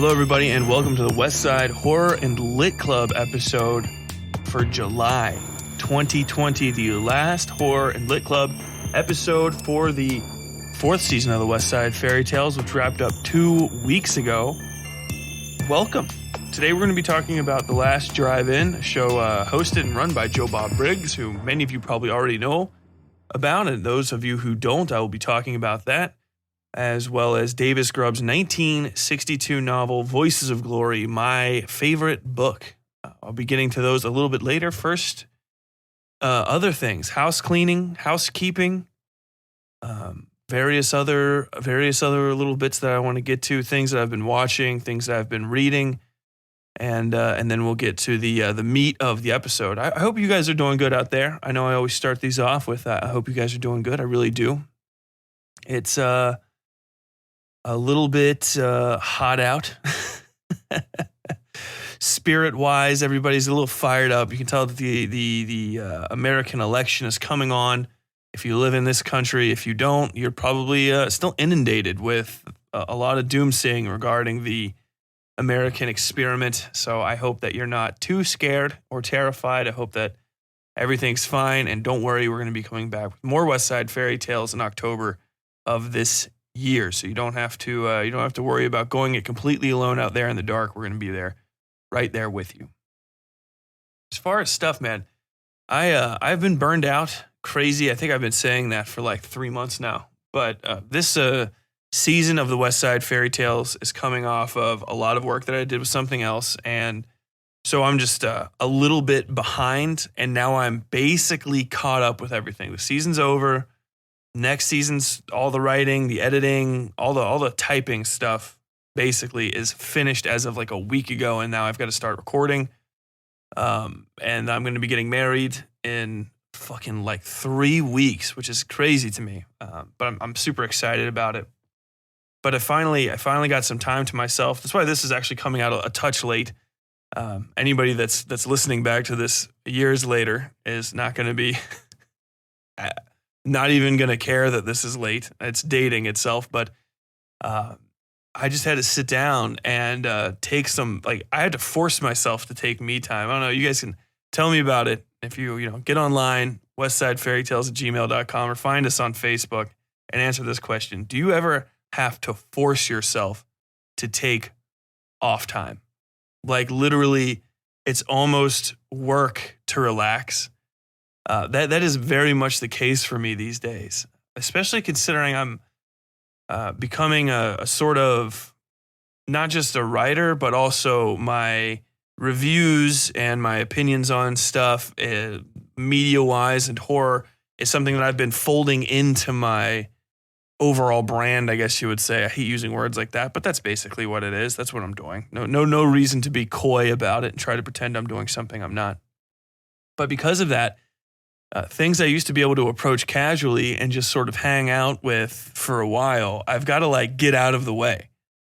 Hello, everybody, and welcome to the Westside Horror and Lit Club episode for July 2020, the last Horror and Lit Club episode for the fourth season of the Westside Fairytales, which wrapped up 2 weeks ago. Welcome. Today we're going to be talking about The Last Drive-In, a show hosted and run by Joe Bob Briggs, who many of you probably already know about, and those of you who don't, I will be talking about that, as well as Davis Grubb's 1962 novel, Voices of Glory, my favorite book. I'll be getting to those a little bit later. First, other things, house cleaning, housekeeping, various other little bits that I want to get to, things that I've been watching, things that I've been reading, and then we'll get to the meat of the episode. I hope you guys are doing good out there. I know I always start these off with I hope you guys are doing good. I really do. It's a little bit hot out. Spirit-wise, everybody's a little fired up. You can tell that the American election is coming on. If you live in this country, if you don't, you're probably still inundated with a lot of doomsaying regarding the American experiment. So I hope that you're not too scared or terrified. I hope that everything's fine. And don't worry, we're going to be coming back with more Westside Fairytales in October of this year. So you don't have to worry about going it completely alone out there in the dark. We're going to be there, right there with you. As far as stuff, man, I've been burned out. Crazy. I think I've been saying that for like 3 months now. But this season of the Westside Fairytales is coming off of a lot of work that I did with something else. And so I'm just a little bit behind. And now I'm basically caught up with everything. The season's over. Next season's all the writing, the editing, all the typing stuff basically is finished as of like a week ago. And now I've got to start recording. And I'm going to be getting married in fucking like 3 weeks, which is crazy to me. But I'm super excited about it. But I finally got some time to myself. That's why this is actually coming out a touch late. Anybody that's listening back to this years later is not going to be, not even going to care that this is late. It's dating itself. But I just had to sit down and take some, like, I had to force myself to take me time. I don't know. You guys can tell me about it. If you get online, westsidefairytales@gmail.com, or find us on Facebook and answer this question. Do you ever have to force yourself to take off time? Like literally, it's almost work to relax. That is very much the case for me these days, especially considering I'm becoming a sort of not just a writer, but also my reviews and my opinions on stuff, media-wise and horror, is something that I've been folding into my overall brand, I guess you would say. I hate using words like that, but that's basically what it is. That's what I'm doing. No reason to be coy about it and try to pretend I'm doing something I'm not. But because of that, things I used to be able to approach casually and just sort of hang out with for a while, I've got to like get out of the way.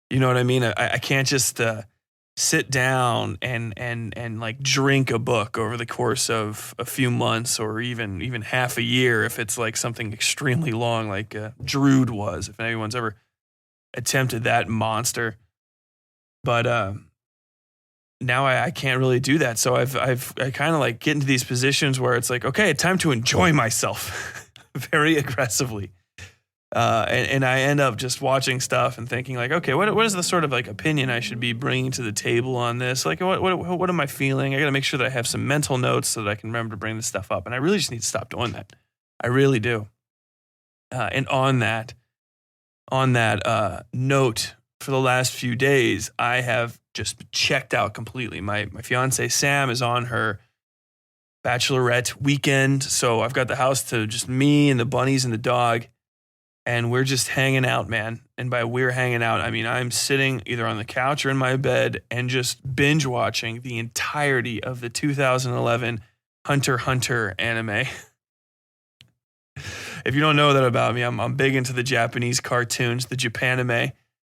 You know what I mean? I can't just sit down and like drink a book over the course of a few months or even half a year if it's like something extremely long like Drood was, if anyone's ever attempted that monster. But now I can't really do that. So I kind of like get into these positions where it's like, okay, time to enjoy myself very aggressively. And I end up just watching stuff and thinking like, okay, what is the sort of like opinion I should be bringing to the table on this? Like, what am I feeling? I got to make sure that I have some mental notes so that I can remember to bring this stuff up. And I really just need to stop doing that. I really do. And on that note, for the last few days, I have just checked out completely. My fiance Sam is on her bachelorette weekend, so I've got the house to just me and the bunnies and the dog. And we're just hanging out, man. And by we're hanging out, I mean I'm sitting either on the couch or in my bed and just binge watching the entirety of the 2011 Hunter x Hunter anime. If you don't know that about me, I'm big into the Japanese cartoons, the Japanime,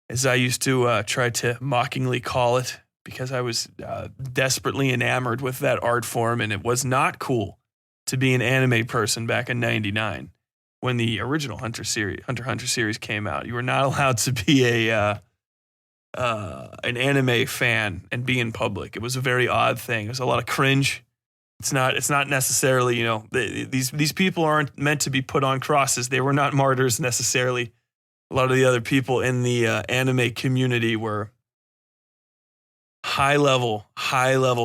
as I used to try to mockingly call it, because I was desperately enamored with that art form, and it was not cool to be an anime person back in '99. When the original Hunter x Hunter series came out, you were not allowed to be a an anime fan and be in public. It was a very odd thing. It was a lot of cringe. It's not necessarily, these people aren't meant to be put on crosses. They were not martyrs necessarily. A lot of the other people in the anime community were high level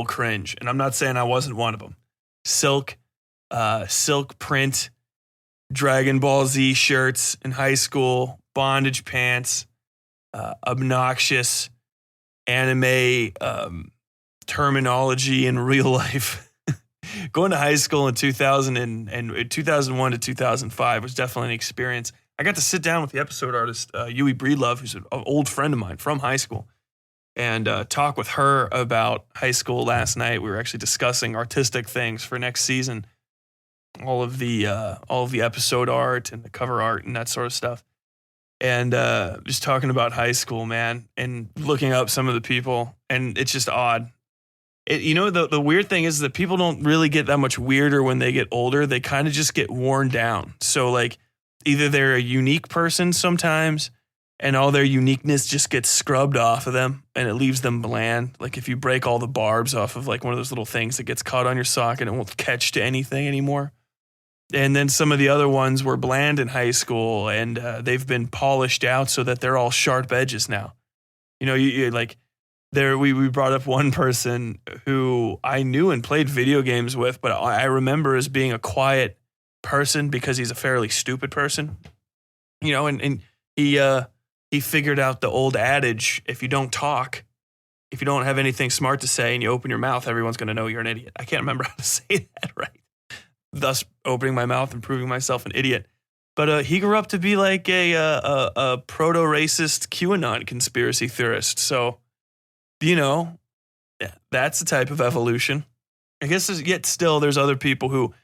cringe. And I'm not saying I wasn't one of them. Silk print, Dragon Ball Z shirts in high school, bondage pants, obnoxious anime terminology in real life. Going to high school in 2001 to 2005 was definitely an experience. I got to sit down with the episode artist, Yui Breedlove, who's an old friend of mine from high school, and talk with her about high school last night. We were actually discussing artistic things for next season, all of the episode art and the cover art and that sort of stuff. And just talking about high school, man, and looking up some of the people, and it's just odd. The weird thing is that people don't really get that much weirder when they get older. They kind of just get worn down. So like either they're a unique person sometimes and all their uniqueness just gets scrubbed off of them and it leaves them bland. Like if you break all the barbs off of like one of those little things that gets caught on your sock and it won't catch to anything anymore. And then some of the other ones were bland in high school and they've been polished out so that they're all sharp edges now. We brought up one person who I knew and played video games with, but I remember as being a quiet person because he's a fairly stupid person, and he figured out the old adage, if you don't talk, if you don't have anything smart to say and you open your mouth, everyone's going to know you're an idiot. I can't remember how to say that right. Thus opening my mouth and proving myself an idiot. But he grew up to be like a proto-racist QAnon conspiracy theorist. So, that's the type of evolution. I guess yet still there's other people who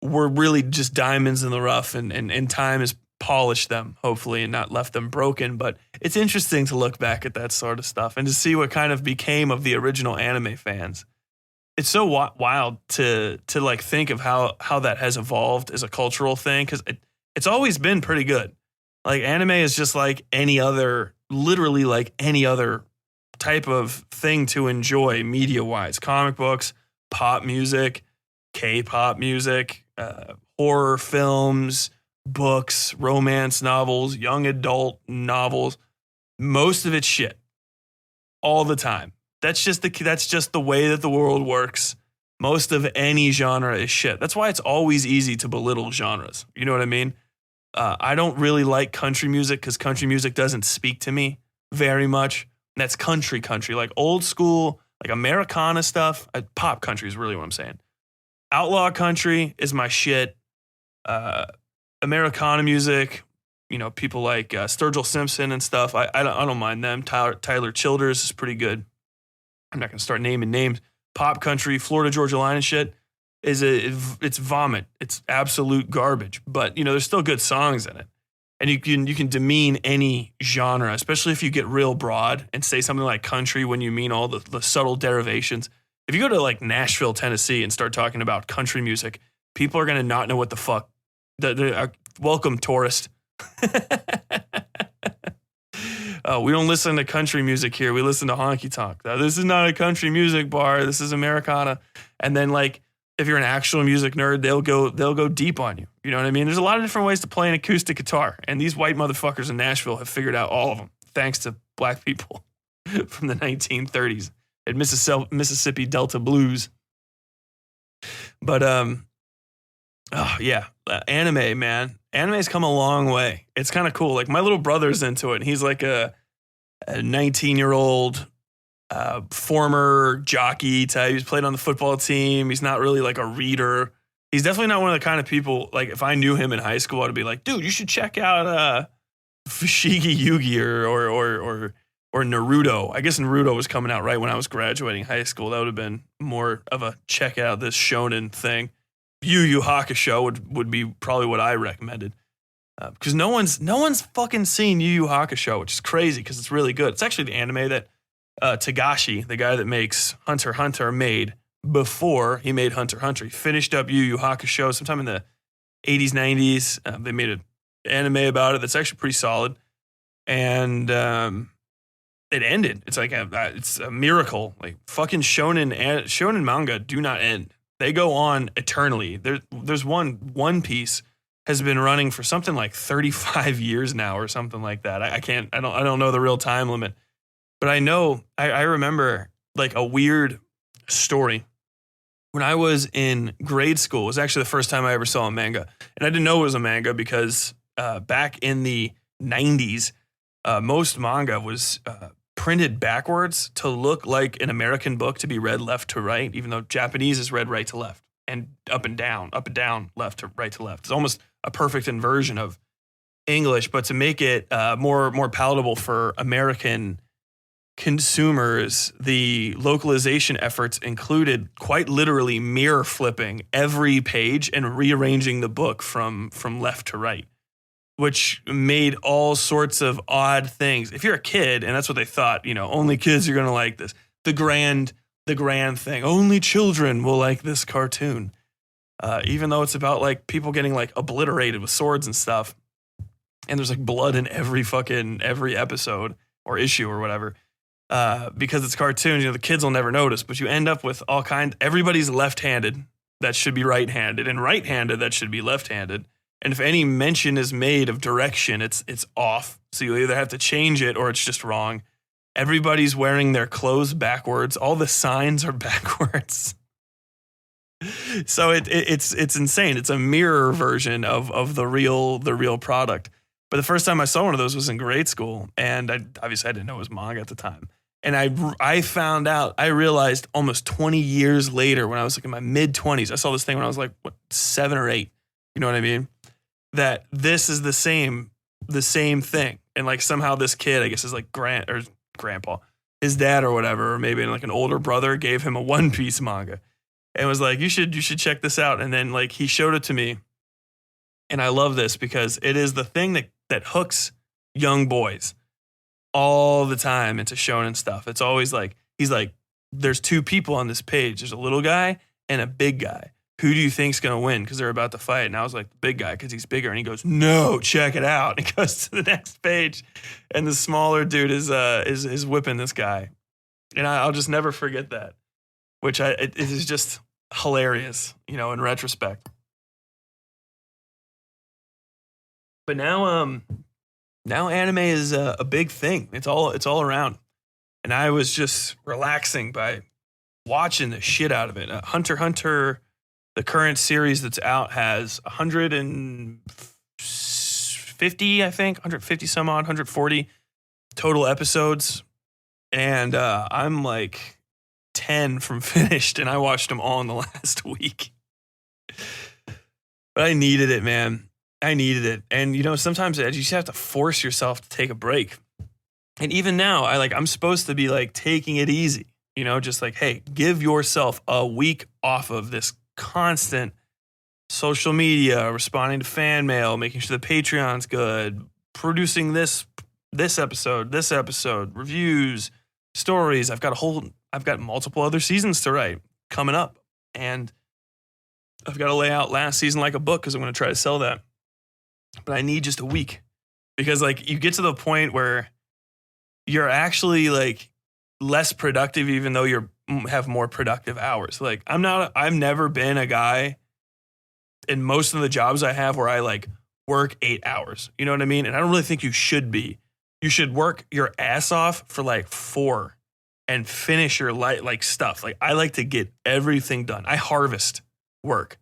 were really just diamonds in the rough and time has polished them, hopefully, and not left them broken. But it's interesting to look back at that sort of stuff and to see what kind of became of the original anime fans. It's so wild to like think of how that has evolved as a cultural thing, because it's always been pretty good. Like anime is just like literally like any other type of thing to enjoy media-wise. Comic books, pop music, K-pop music, horror films, books, romance novels, young adult novels. Most of it's shit. All the time. That's just the way that the world works. Most of any genre is shit. That's why it's always easy to belittle genres. You know what I mean? I don't really like country music because country music doesn't speak to me very much. And that's country, like old school, like Americana stuff. Pop country is really what I'm saying. Outlaw country is my shit. Americana music, people like Sturgill Simpson and stuff. I don't mind them. Tyler Childers is pretty good. I'm not going to start naming names. Pop country, Florida Georgia Line and shit it's vomit. It's absolute garbage. But there's still good songs in it. And you can demean any genre, especially if you get real broad and say something like country when you mean all the subtle derivations. If you go to like Nashville, Tennessee and start talking about country music, people are going to not know what the fuck. Welcome, tourist. We don't listen to country music here. We listen to honky tonk. This is not a country music bar. This is Americana. And then like, if you're an actual music nerd, they'll go deep on you. You know what I mean? There's a lot of different ways to play an acoustic guitar, and these white motherfuckers in Nashville have figured out all of them, thanks to black people from the 1930s at Mississippi Delta Blues. But anime, man, anime's come a long way. It's kind of cool. Like my little brother's into it, and he's like a 19-year-old. Former jockey type. He's played on the football team. He's not really like a reader. He's definitely not one of the kind of people, like if I knew him in high school, I'd be like, dude, you should check out Fushigi Yugi or Naruto. I guess Naruto was coming out right when I was graduating high school. That would have been more of a check out this shonen thing. Yu Yu Hakusho would be probably what I recommended. Because no one's fucking seen Yu Yu Hakusho, which is crazy because it's really good. It's actually the anime that Tagashi, the guy that makes Hunter x Hunter, made before he made Hunter x Hunter. He finished up Yu Yu Hakusho sometime in the 80s, 90s. They made an anime about it that's actually pretty solid. And it ended. It's like it's a miracle. Like fucking shonen manga do not end. They go on eternally. There's One Piece has been running for something like 35 years now or something like that. I don't know the real time limit, but I remember like a weird story. When I was in grade school, it was actually the first time I ever saw a manga, and I didn't know it was a manga because back in the 90s, most manga was printed backwards to look like an American book to be read left to right, even though Japanese is read right to left and up and down, left to right to left. It's almost a perfect inversion of English, but to make it more palatable for American consumers, the localization efforts included quite literally mirror flipping every page and rearranging the book from left to right, which made all sorts of odd things. If you're a kid, and that's what they thought, only kids are going to like this. The grand thing, only children will like this cartoon. Even though it's about like people getting like obliterated with swords and stuff. And there's like blood in every episode or issue or whatever. Because it's cartoons, the kids will never notice, but you end up with everybody's left-handed that should be right-handed, and right-handed that should be left-handed. And if any mention is made of direction, it's off. So you either have to change it or it's just wrong. Everybody's wearing their clothes backwards. All the signs are backwards. So it's insane. It's a mirror version of the real product. But the first time I saw one of those was in grade school, and I didn't know it was manga at the time. And I realized almost 20 years later, when I was like in my mid-20s, I saw this thing when I was like 7 or 8. You know what I mean? That this is the same thing. And like somehow this kid, I guess, is like grandpa, his dad or whatever, or maybe like an older brother gave him a One Piece manga and was like, you should check this out. And then like he showed it to me. And I love this because it is the thing that hooks young boys all the time into shonen stuff. It's always like, he's like, there's two people on this page. There's a little guy and a big guy. Who do you think's going to win? Because they're about to fight. And I was like, the big guy, because he's bigger. And he goes, no, check it out. And he goes to the next page. And the smaller dude is whipping this guy. And I'll just never forget that, which it is just hilarious, in retrospect. But now anime is a big thing. It's all around. And I was just relaxing by watching the shit out of it. Hunter x Hunter, the current series that's out, has 150, I think, 150 some odd, 140 total episodes. And I'm like 10 from finished, and I watched them all in the last week. But I needed it, man. I needed it. And, sometimes you just have to force yourself to take a break. And even now, I'm supposed to be like taking it easy, just like, hey, give yourself a week off of this constant social media, responding to fan mail, making sure the Patreon's good, producing this episode, reviews, stories. I've got multiple other seasons to write coming up. And I've got to lay out last season like a book because I'm going to try to sell that. But I need just a week because you get to the point where you're actually like less productive, even though you have more productive hours. Like I've never been a guy in most of the jobs I have where I like work 8 hours. You know what I mean? And I don't really think you should be. You should work your ass off for like 4 and finish your stuff. Like I like to get everything done. I harvest work.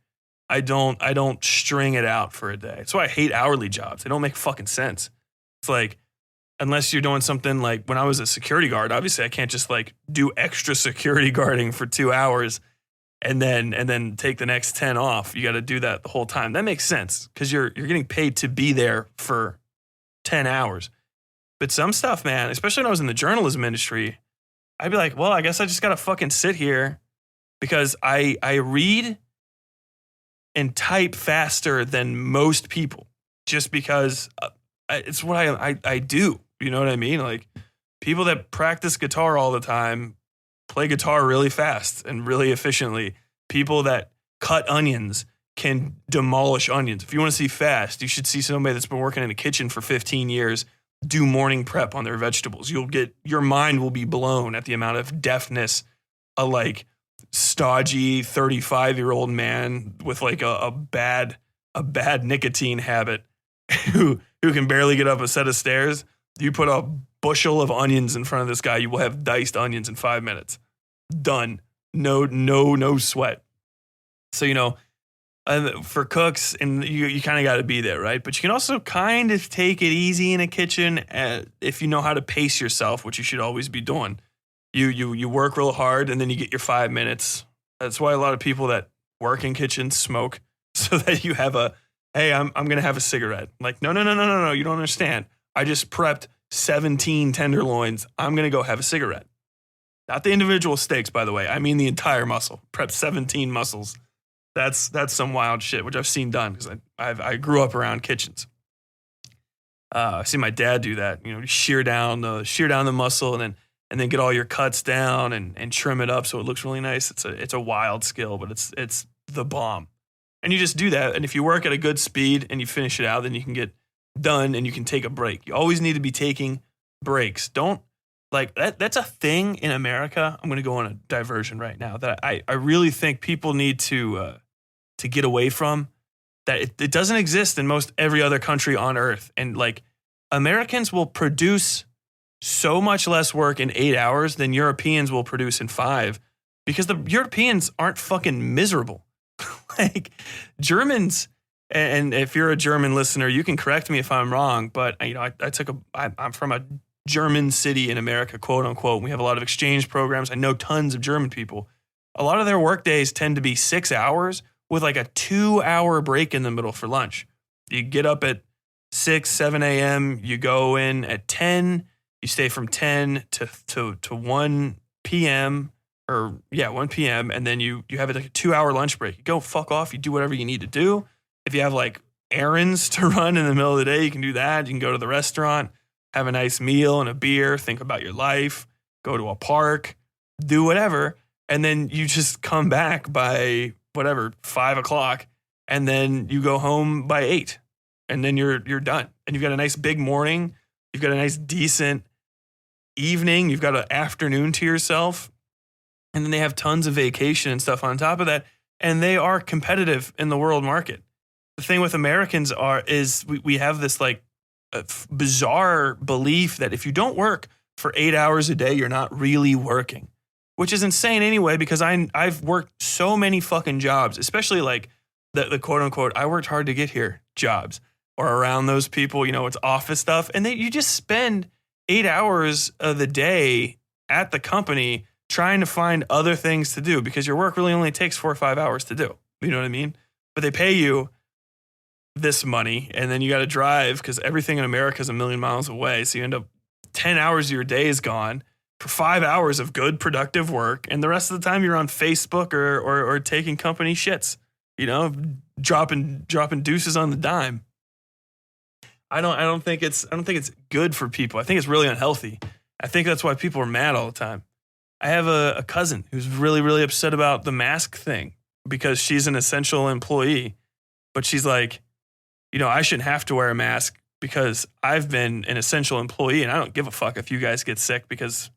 I don't string it out for a day. That's why I hate hourly jobs. They don't make fucking sense. It's like, unless you're doing something like when I was a security guard, obviously I can't just like do extra security guarding for 2 hours and then take the next 10 off. You got to do that the whole time. That makes sense because you're getting paid to be there for 10 hours. But some stuff, man, especially when I was in the journalism industry, I'd be like, well, I guess I just got to fucking sit here because I read and type faster than most people just because it's what I do. You know what I mean? Like people that practice guitar all the time play guitar really fast and really efficiently. People that cut onions can demolish onions. If you want to see fast, you should see somebody that's been working in a kitchen for 15 years do morning prep on their vegetables. Your mind will be blown at the amount of deftness a like stodgy 35-year-old man with like a bad nicotine habit who can barely get up a set of stairs. You put a bushel of onions in front of this guy, you will have diced onions in 5 minutes. Done. No sweat. So, for cooks, and you kind of got to be there, right? But you can also kind of take it easy in a kitchen if you know how to pace yourself, which you should always be doing. You work real hard, and then you get your 5 minutes. That's why a lot of people that work in kitchens smoke, so that you have hey, I'm going to have a cigarette. Like, no, you don't understand. I just prepped 17 tenderloins. I'm going to go have a cigarette. Not the individual steaks, by the way. I mean the entire muscle. Prep 17 muscles. That's some wild shit, which I've seen done because I grew up around kitchens. I've seen my dad do that. Shear down the muscle and then get all your cuts down and trim it up so it looks really nice. It's a wild skill, but it's the bomb. And you just do that. And if you work at a good speed and you finish it out, then you can get done and you can take a break. You always need to be taking breaks. Don't like that. That's a thing in America. I'm going to go on a diversion right now that I really think people need to get away from. That it doesn't exist in most every other country on earth. And like Americans will produce so much less work in 8 hours than Europeans will produce in 5 because the Europeans aren't fucking miserable. Like Germans, and if you're a German listener, you can correct me if I'm wrong, but I'm from a German city in America, quote unquote. We have a lot of exchange programs. I know tons of German people. A lot of their work days tend to be 6 hours with like a 2-hour break in the middle for lunch. You get up at 6, 7 a.m., you go in at 10, you stay from 10 to 1 p.m., 1 p.m., and then you have like a 2-hour lunch break. You go fuck off, you do whatever you need to do. If you have like errands to run in the middle of the day, you can do that. You can go to the restaurant, have a nice meal and a beer, think about your life, go to a park, do whatever, and then you just come back by 5 o'clock, and then you go home by 8, and then you're done. And you've got a nice big morning, you've got a nice decent evening, you've got an afternoon to yourself. And then they have tons of vacation and stuff on top of that. And they are competitive in the world market. The thing with Americans is we have this like bizarre belief that if you don't work for 8 hours a day, you're not really working, which is insane anyway, because I've worked so many fucking jobs, especially like the quote unquote, I worked hard to get here jobs or around those people, it's office stuff. And you just spend 8 hours of the day at the company trying to find other things to do because your work really only takes 4 or 5 hours to do. You know what I mean? But they pay you this money and then you got to drive because everything in America is a million miles away. So you end up 10 hours of your day is gone for 5 hours of good, productive work. And the rest of the time you're on Facebook or taking company shits, dropping deuces on the dime. I don't think it's good for people. I think it's really unhealthy. I think that's why people are mad all the time. I have a cousin who's really, really upset about the mask thing because she's an essential employee. But she's like, I shouldn't have to wear a mask because I've been an essential employee and I don't give a fuck if you guys get sick because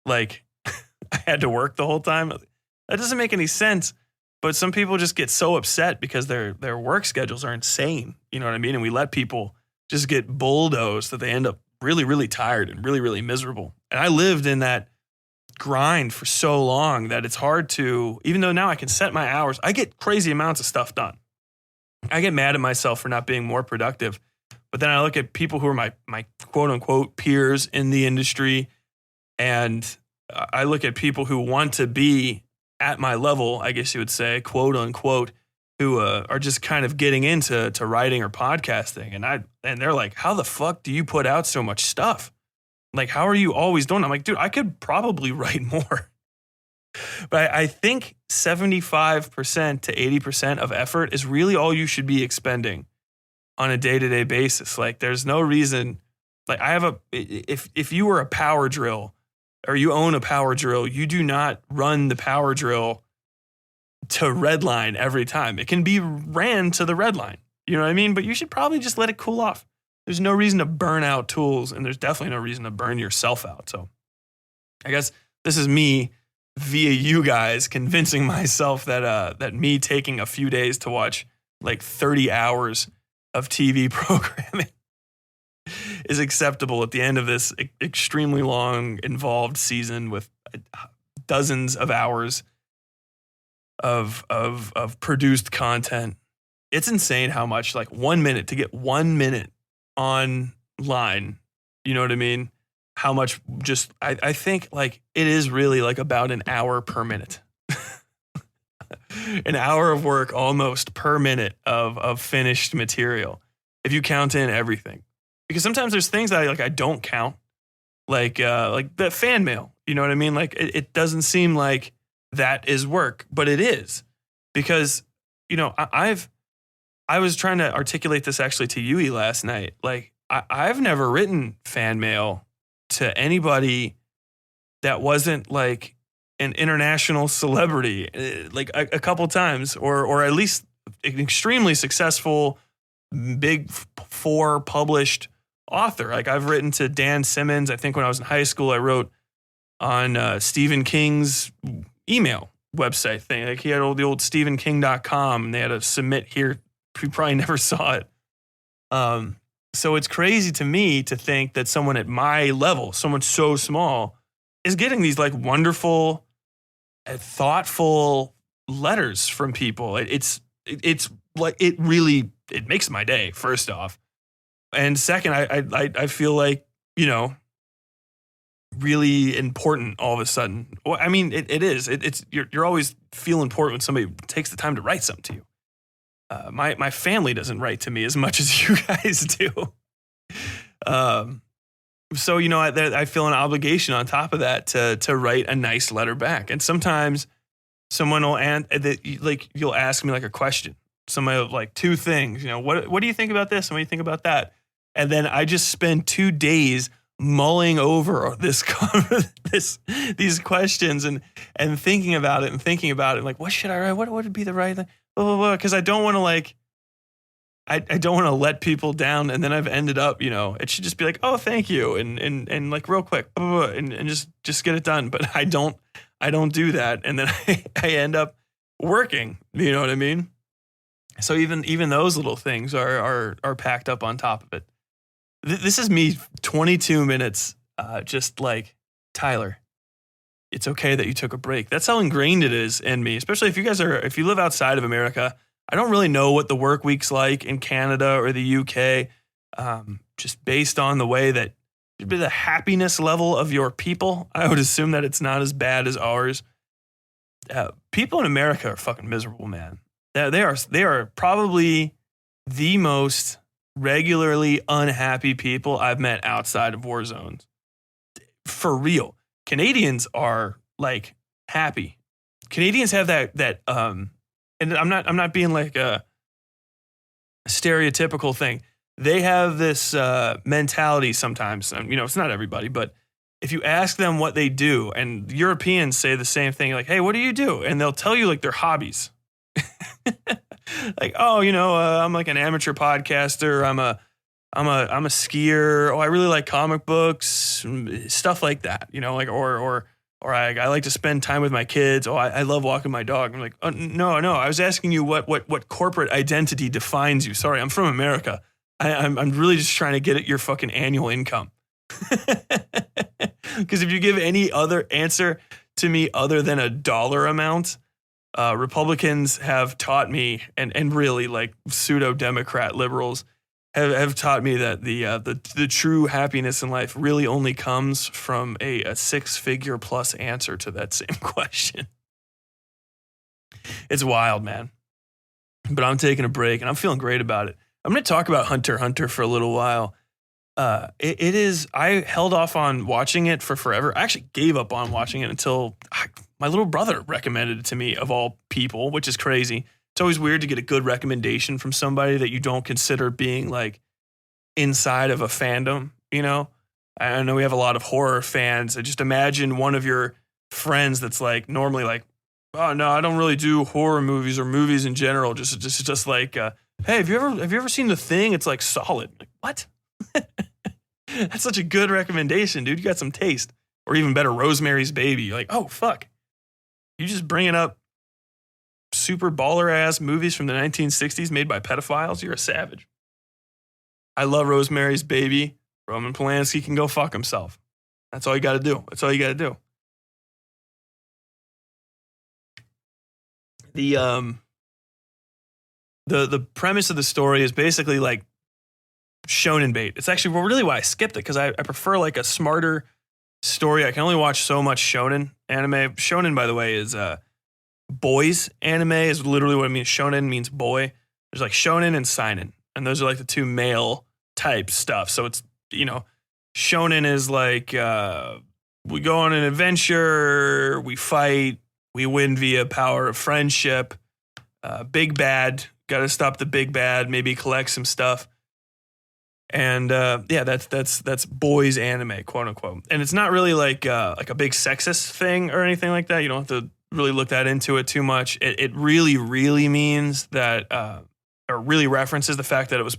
like I had to work the whole time. That doesn't make any sense. But some people just get so upset because their work schedules are insane. You know what I mean? And we let people just get bulldozed that they end up really, really tired and really, really miserable. And I lived in that grind for so long that it's hard to, even though now I can set my hours, I get crazy amounts of stuff done. I get mad at myself for not being more productive. But then I look at people who are my quote unquote peers in the industry. And I look at people who want to be at my level, I guess you would say, quote unquote, who are just kind of getting into writing or podcasting. And they're like, how the fuck do you put out so much stuff? Like, how are you always doing? I'm like, dude, I could probably write more. But I think 75% to 80% of effort is really all you should be expending on a day-to-day basis. Like, there's no reason. Like, if you were a power drill or you own a power drill, you do not run the power drill to red line every time. It can be ran to the red line. You know what I mean? But you should probably just let it cool off. there's no reason to burn out tools, and there's definitely no reason to burn yourself out. So I guess this is me via you guys convincing myself that me taking a few days to watch like 30 hours of TV programming is acceptable at the end of this extremely long, involved season with dozens of hours of produced content. It's insane how much, like, 1 minute, to get 1 minute online, you know what I mean? How much just, I think, like, it is really like about an hour per minute. An hour of work almost per minute of finished material, if you count in everything. Because sometimes there's things that I don't count, like the fan mail. You know what I mean? Like, it doesn't seem like that is work, but it is. Because, you know, I was trying to articulate this actually to Yui last night. Like, I've never written fan mail to anybody that wasn't like an international celebrity, like a couple times, or at least an extremely successful, big four published author. Like, I've written to Dan Simmons. I think when I was in high school, I wrote on Stephen King's email website thing. Like, he had the old StephenKing.com, and they had to submit here. You probably never saw it. So it's crazy to me to think that someone at my level, someone so small, is getting these like wonderful, thoughtful letters from people. It's like, it makes my day, first off. And second, I feel like, you know, really important all of a sudden. Well, I mean, it is. You're always feel important when somebody takes the time to write something to you. My family doesn't write to me as much as you guys do. So, you know, I feel an obligation on top of that to write a nice letter back. And sometimes someone will you'll ask me like a question. Somebody will, like, two things, you know, what do you think about this? And what do you think about that? And then I just spend 2 days mulling over these questions and thinking about it, like, what should I write? What would be the right thing? Because I don't want to, like, I don't want to let people down, and then I've ended up, you know, it should just be like, oh, thank you, and like real quick, and just get it done. But I don't do that, and then I end up working. You know what I mean? So even those little things are packed up on top of it. This is me 22 minutes, just like, Tyler, it's okay that you took a break. That's how ingrained it is in me, especially if you live outside of America. I don't really know what the work week's like in Canada or the UK, just based on the way that the happiness level of your people. I would assume that it's not as bad as ours. People in America are fucking miserable, man. They are probably the most regularly unhappy people I've met outside of war zones. For real. Canadians are, like, happy. Canadians have that and I'm not being like a stereotypical thing. They have this mentality sometimes. You know, it's not everybody, but if you ask them what they do, and Europeans say the same thing, like, hey, what do you do? And they'll tell you, like, their hobbies. Like, oh, you know, I'm like an amateur podcaster. I'm a skier. Oh, I really like comic books, stuff like that. You know, like, or I like to spend time with my kids. Oh, I love walking my dog. I'm like, oh, no. I was asking you what corporate identity defines you. Sorry, I'm from America. I'm really just trying to get at your fucking annual income. Because if you give any other answer to me other than a dollar amount, Republicans have taught me, and really, like, pseudo-democrat liberals have taught me that the true happiness in life really only comes from a 6-figure plus answer to that same question. It's wild, man. But I'm taking a break, and I'm feeling great about it. I'm going to talk about Hunter x Hunter for a little while. It is, I held off on watching it for forever. I actually gave up on watching it until my little brother recommended it to me, of all people, which is crazy. It's always weird to get a good recommendation from somebody that you don't consider being, like, inside of a fandom, you know? I know we have a lot of horror fans. I just imagine one of your friends that's, like, normally like, oh, no, I don't really do horror movies or movies in general. Just like, hey, have you ever seen The Thing? It's, like, solid. Like, what? That's such a good recommendation, dude. You got some taste. Or even better, Rosemary's Baby. You're like, oh, fuck. You just bringing up super baller ass movies from the 1960s made by pedophiles? You're a savage. I love Rosemary's Baby. Roman Polanski can go fuck himself. That's all you got to do. That's all you got to do. The premise of the story is basically like shonen bait. It's actually really why I skipped it, because I prefer like a smarter story. I can only watch so much shonen anime. Shonen, by the way, is boys anime is literally what it means. Shonen means boy. There's like shonen and seinen, and those are like the two male type stuff. So it's, shonen is like we go on an adventure, we fight, we win via power of friendship. Big bad, got to stop the big bad, maybe collect some stuff. And that's boys anime, quote unquote. And it's not really like a big sexist thing or anything like that. You don't have to really look that into it too much. It really, really means that, or really references the fact that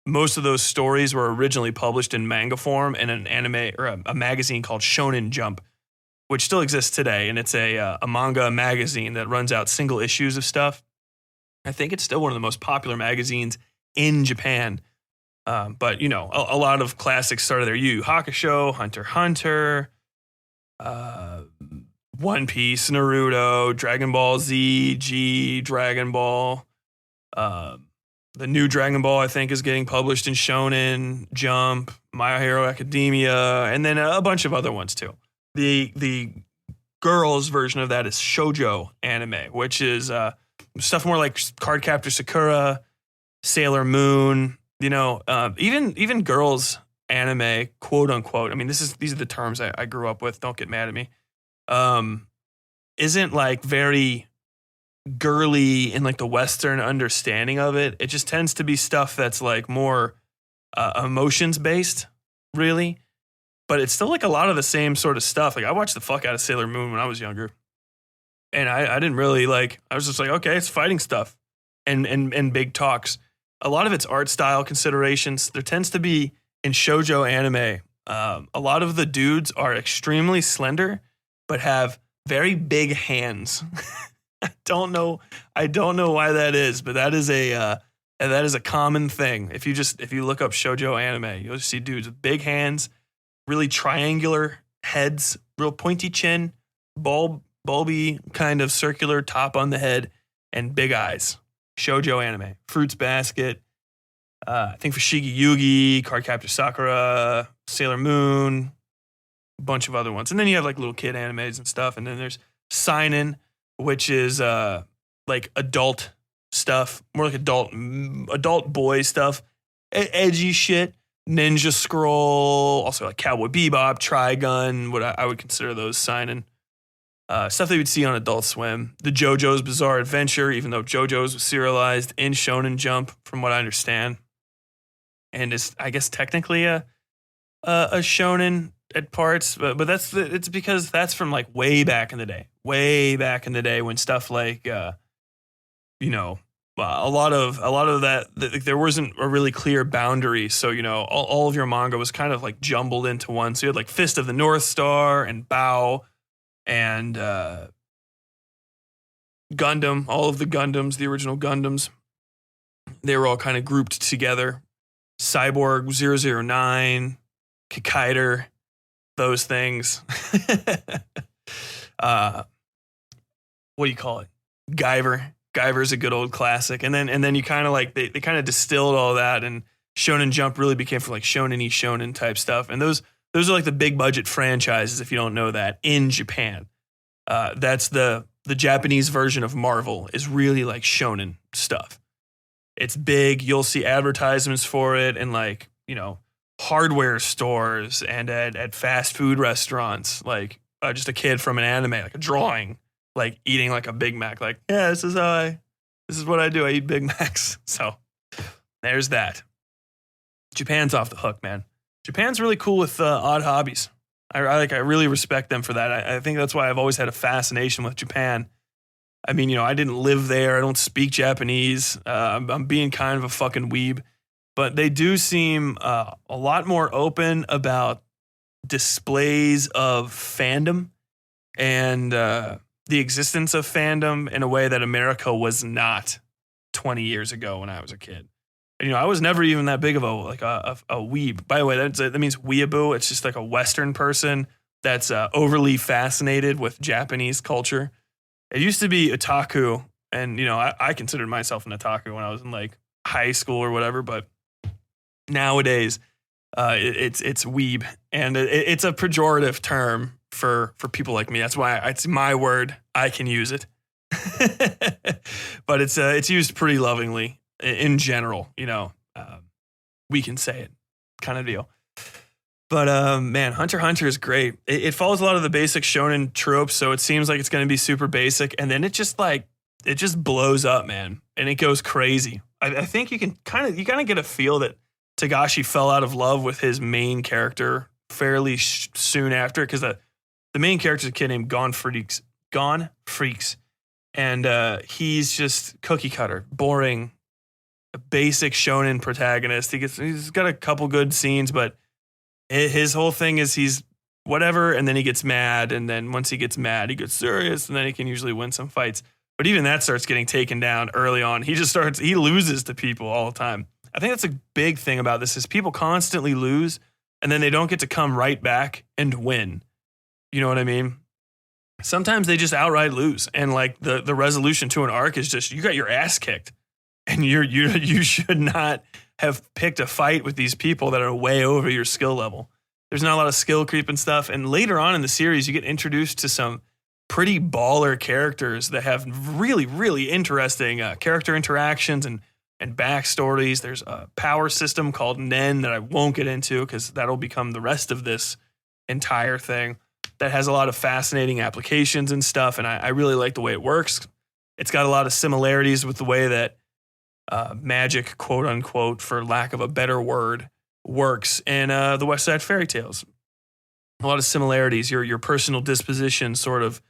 most of those stories were originally published in manga form in an anime or a magazine called Shonen Jump, which still exists today. And it's a manga magazine that runs out single issues of stuff. I think it's still one of the most popular magazines in Japan. But, a lot of classics started there. Yu Yu Hakusho, Hunter x Hunter, One Piece, Naruto, Dragon Ball Z, G, Dragon Ball. The new Dragon Ball, I think, is getting published in Shonen Jump, My Hero Academia, and then a bunch of other ones, too. The girls' version of that is shoujo anime, which is stuff more like Cardcaptor Sakura, Sailor Moon. Even girls anime, quote unquote. I mean, these are the terms I grew up with. Don't get mad at me. Isn't like very girly in like the Western understanding of it. It just tends to be stuff that's like more emotions based, really. But it's still like a lot of the same sort of stuff. Like I watched the fuck out of Sailor Moon when I was younger, and I didn't really like. I was just like, okay, it's fighting stuff, and big talks. A lot of its art style considerations. There tends to be in shoujo anime. A lot of the dudes are extremely slender, but have very big hands. I don't know why that is, but that is a common thing. If you look up shoujo anime, you'll see dudes with big hands, really triangular heads, real pointy chin, bulby kind of circular top on the head, and big eyes. Shoujo anime, Fruits Basket, I think for Shigi Yugi, Cardcaptor Sakura, Sailor Moon, a bunch of other ones. And then you have like little kid animes and stuff. And then there's seinen, which is like adult stuff, more like adult boy stuff, edgy shit, Ninja Scroll, also like Cowboy Bebop, Trigun, what I would consider those seinen. Stuff that you would see on Adult Swim. The JoJo's Bizarre Adventure, even though JoJo's was serialized in Shonen Jump, from what I understand. And is, I guess, technically a shonen at parts, but it's because that's from like way back in the day. Way back in the day when stuff like a lot of that there wasn't a really clear boundary. So, all of your manga was kind of like jumbled into one. So you had like Fist of the North Star and Bao and Gundam, all of the Gundams, the original Gundams, they were all kind of grouped together. Cyborg 009, Kikaider, those things. What do you call it? Guyver. Guyver's a good old classic. And then you kind of like they kind of distilled all that, and Shonen Jump really became for like shonen-y shonen type stuff. And those are like the big budget franchises, if you don't know that, in Japan. That's the Japanese version of Marvel is really like shonen stuff. It's big. You'll see advertisements for it in like, hardware stores and at fast food restaurants. Like just a kid from an anime, like a drawing, like eating like a Big Mac. Like, yeah, this is what I do. I eat Big Macs. So there's that. Japan's off the hook, man. Japan's really cool with odd hobbies. I really respect them for that. I think that's why I've always had a fascination with Japan. I mean, I didn't live there. I don't speak Japanese. I'm being kind of a fucking weeb. but they do seem a lot more open about displays of fandom and the existence of fandom in a way that America was not 20 years ago when I was a kid. And, I was never even that big of a weeb. By the way, that means weeaboo. It's just like a Western person that's overly fascinated with Japanese culture. It used to be otaku, and I considered myself an otaku when I was in like high school or whatever. But nowadays, it's weeb, and it's a pejorative term for people like me. That's why it's my word. I can use it, but it's used pretty lovingly in general. We can say it, kind of deal. But man, Hunter x Hunter is great. It follows a lot of the basic shonen tropes, so it seems like it's going to be super basic, and then it just blows up, man, and it goes crazy. I think you kind of get a feel that Togashi fell out of love with his main character fairly soon after, because the main character is a kid named Gon Freaks, and he's just cookie cutter, boring, basic shonen protagonist. He's got a couple good scenes, but his whole thing is he's whatever, and then he gets mad, and then once he gets mad, he gets serious, and then he can usually win some fights. But even that starts getting taken down early on. He loses to people all the time. I think that's a big thing about this is people constantly lose, and then they don't get to come right back and win. You know what I mean? Sometimes they just outright lose, and like the resolution to an arc is just you got your ass kicked, and you should not have picked a fight with these people that are way over your skill level. There's not a lot of skill creep and stuff, and later on in the series, you get introduced to some pretty baller characters that have really, really interesting character interactions and backstories. There's a power system called Nen that I won't get into because that'll become the rest of this entire thing that has a lot of fascinating applications and stuff, and I really like the way it works. It's got a lot of similarities with the way that magic, quote unquote, for lack of a better word, works in the Westside Fairytales. A lot of similarities. Your personal disposition sort of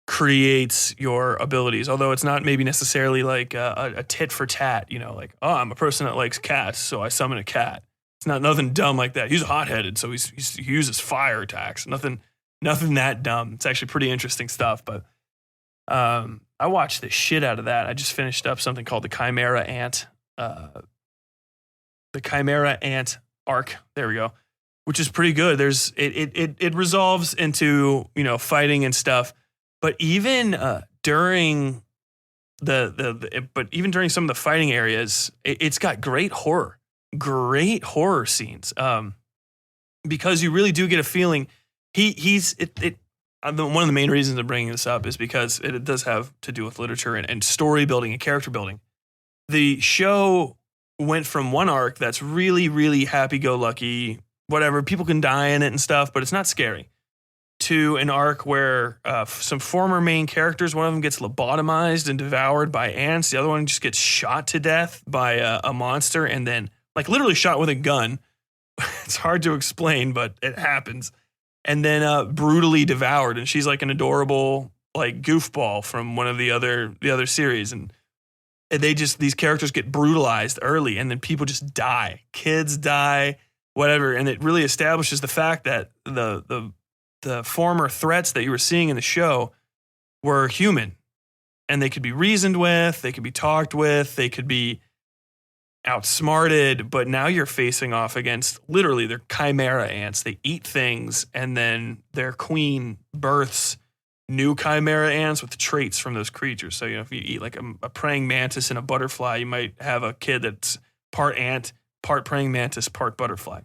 creates your abilities, although it's not maybe necessarily like a tit for tat, like, oh, I'm a person that likes cats, so I summon a cat. It's not nothing dumb like that. He's hot-headed, so he uses fire attacks. Nothing that dumb. It's actually pretty interesting stuff, but I watched the shit out of that. I just finished up something called the Chimera Ant arc. There we go, which is pretty good. It resolves into fighting and stuff. But even during even during some of the fighting areas, it's got great horror scenes. Because you really do get a feeling one of the main reasons I'm bringing this up is because it does have to do with literature and story building and character building. The show went from one arc that's really, really happy-go-lucky, whatever, people can die in it and stuff, but it's not scary, to an arc where some former main characters, one of them gets lobotomized and devoured by ants. The other one just gets shot to death by a monster and then like literally shot with a gun. It's hard to explain, but it happens. And then brutally devoured. And she's like an adorable like goofball from one of the other series. And these characters get brutalized early and then people just die. Kids die, whatever. And it really establishes the fact that the former threats that you were seeing in the show were human, and they could be reasoned with, they could be talked with, they could be outsmarted, but now you're facing off against literally they're chimera ants. They eat things, and then their queen births new chimera ants with traits from those creatures. So, if you eat like a praying mantis and a butterfly, you might have a kid that's part ant, part praying mantis, part butterfly.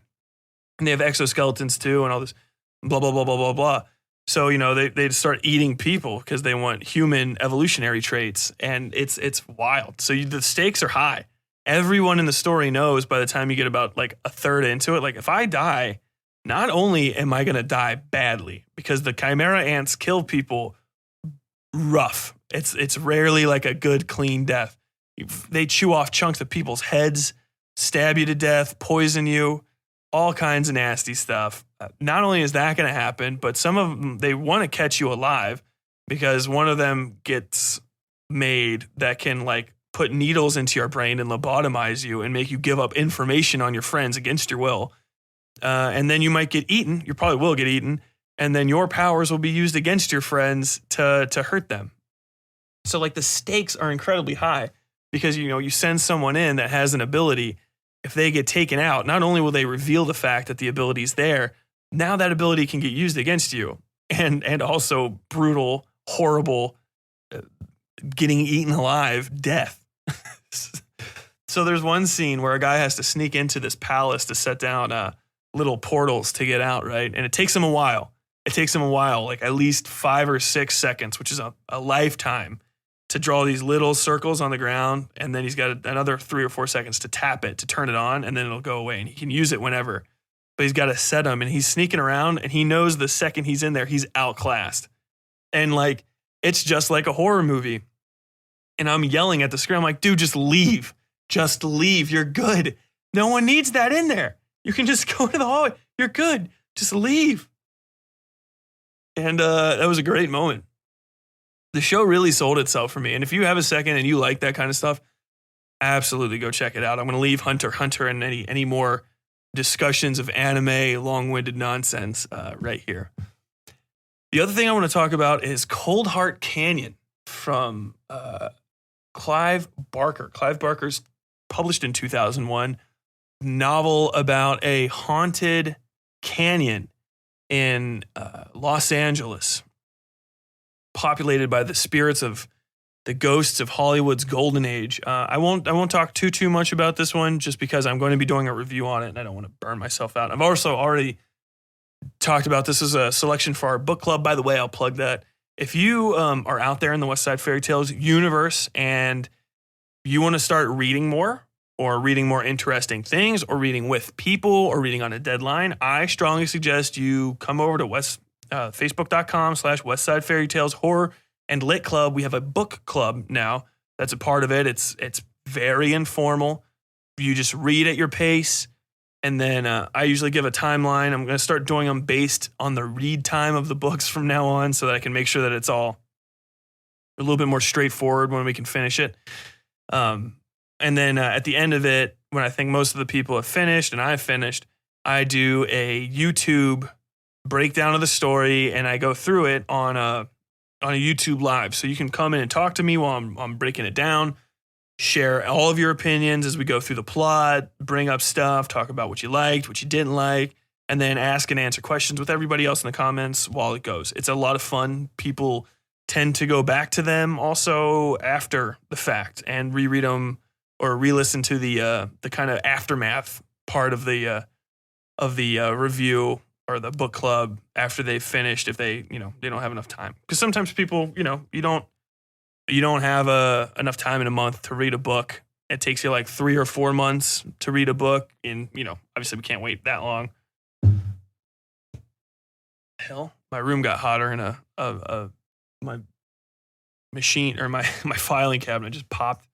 And they have exoskeletons too, and all this blah, blah, blah, blah, blah, blah. So, they start eating people because they want human evolutionary traits, and it's wild. So the stakes are high. Everyone in the story knows by the time you get about like a third into it, like if I die, not only am I going to die badly because the chimera ants kill people rough. It's rarely like a good, clean death. They chew off chunks of people's heads, stab you to death, poison you, all kinds of nasty stuff. Not only is that going to happen, but some of them, they want to catch you alive because one of them gets made that can like put needles into your brain and lobotomize you and make you give up information on your friends against your will. And then you might get eaten. You probably will get eaten. And then your powers will be used against your friends to hurt them. So like the stakes are incredibly high because, you send someone in that has an ability. If they get taken out, not only will they reveal the fact that the ability is there, now that ability can get used against you. And also brutal, horrible, getting eaten alive, death. So there's one scene where a guy has to sneak into this palace to set down little portals to get out, right? And it takes him a while. Like at least 5 or 6 seconds, which is a lifetime, to draw these little circles on the ground. And then he's got another 3 or 4 seconds to tap it, to turn it on, and then it'll go away. And he can use it whenever. But he's got to set them, and he's sneaking around, and he knows the second he's in there, he's outclassed. And like, it's just like a horror movie. And I'm yelling at the screen. I'm like, dude, just leave. Just leave. You're good. No one needs that in there. You can just go to the hallway. You're good. Just leave. And that was a great moment. The show really sold itself for me. And if you have a second and you like that kind of stuff, absolutely go check it out. I'm going to leave Hunter x Hunter and any more discussions of anime, long-winded nonsense right here. The other thing I want to talk about is Cold Heart Canyon from Clive Barker. Clive Barker's published in 2001 novel about a haunted canyon in Los Angeles, populated by the spirits of the ghosts of Hollywood's golden age. I won't talk too much about this one, just because I'm going to be doing a review on it and I don't want to burn myself out. I've also already talked about this as a selection for our book club. By the way, I'll plug that. If you are out there in the Westside Fairytales universe and you want to start reading more, or reading more interesting things, or reading with people, or reading on a deadline, I strongly suggest you come over to facebook.com/Westside Fairytales Horror and Lit Club. We have a book club now that's a part of it. It's very informal. You just read at your pace. And then I usually give a timeline. I'm going to start doing them based on the read time of the books from now on, so that I can make sure that it's all a little bit more straightforward when we can finish it. And then at the end of it, when I think most of the people have finished and I've finished, I do a YouTube breakdown of the story, and I go through it on a YouTube live. So you can come in and talk to me while I'm breaking it down, share all of your opinions as we go through the plot, bring up stuff, talk about what you liked, what you didn't like, and then ask and answer questions with everybody else in the comments while it goes. It's a lot of fun. People tend to go back to them also after the fact and reread them, or re-listen to the kind of aftermath part of the review or the book club after they've finished, if they don't have enough time. Because sometimes people, you don't have enough time in a month to read a book. It takes you like 3 or 4 months to read a book, and obviously we can't wait that long. Hell, my room got hotter, and my machine, or my filing cabinet just popped.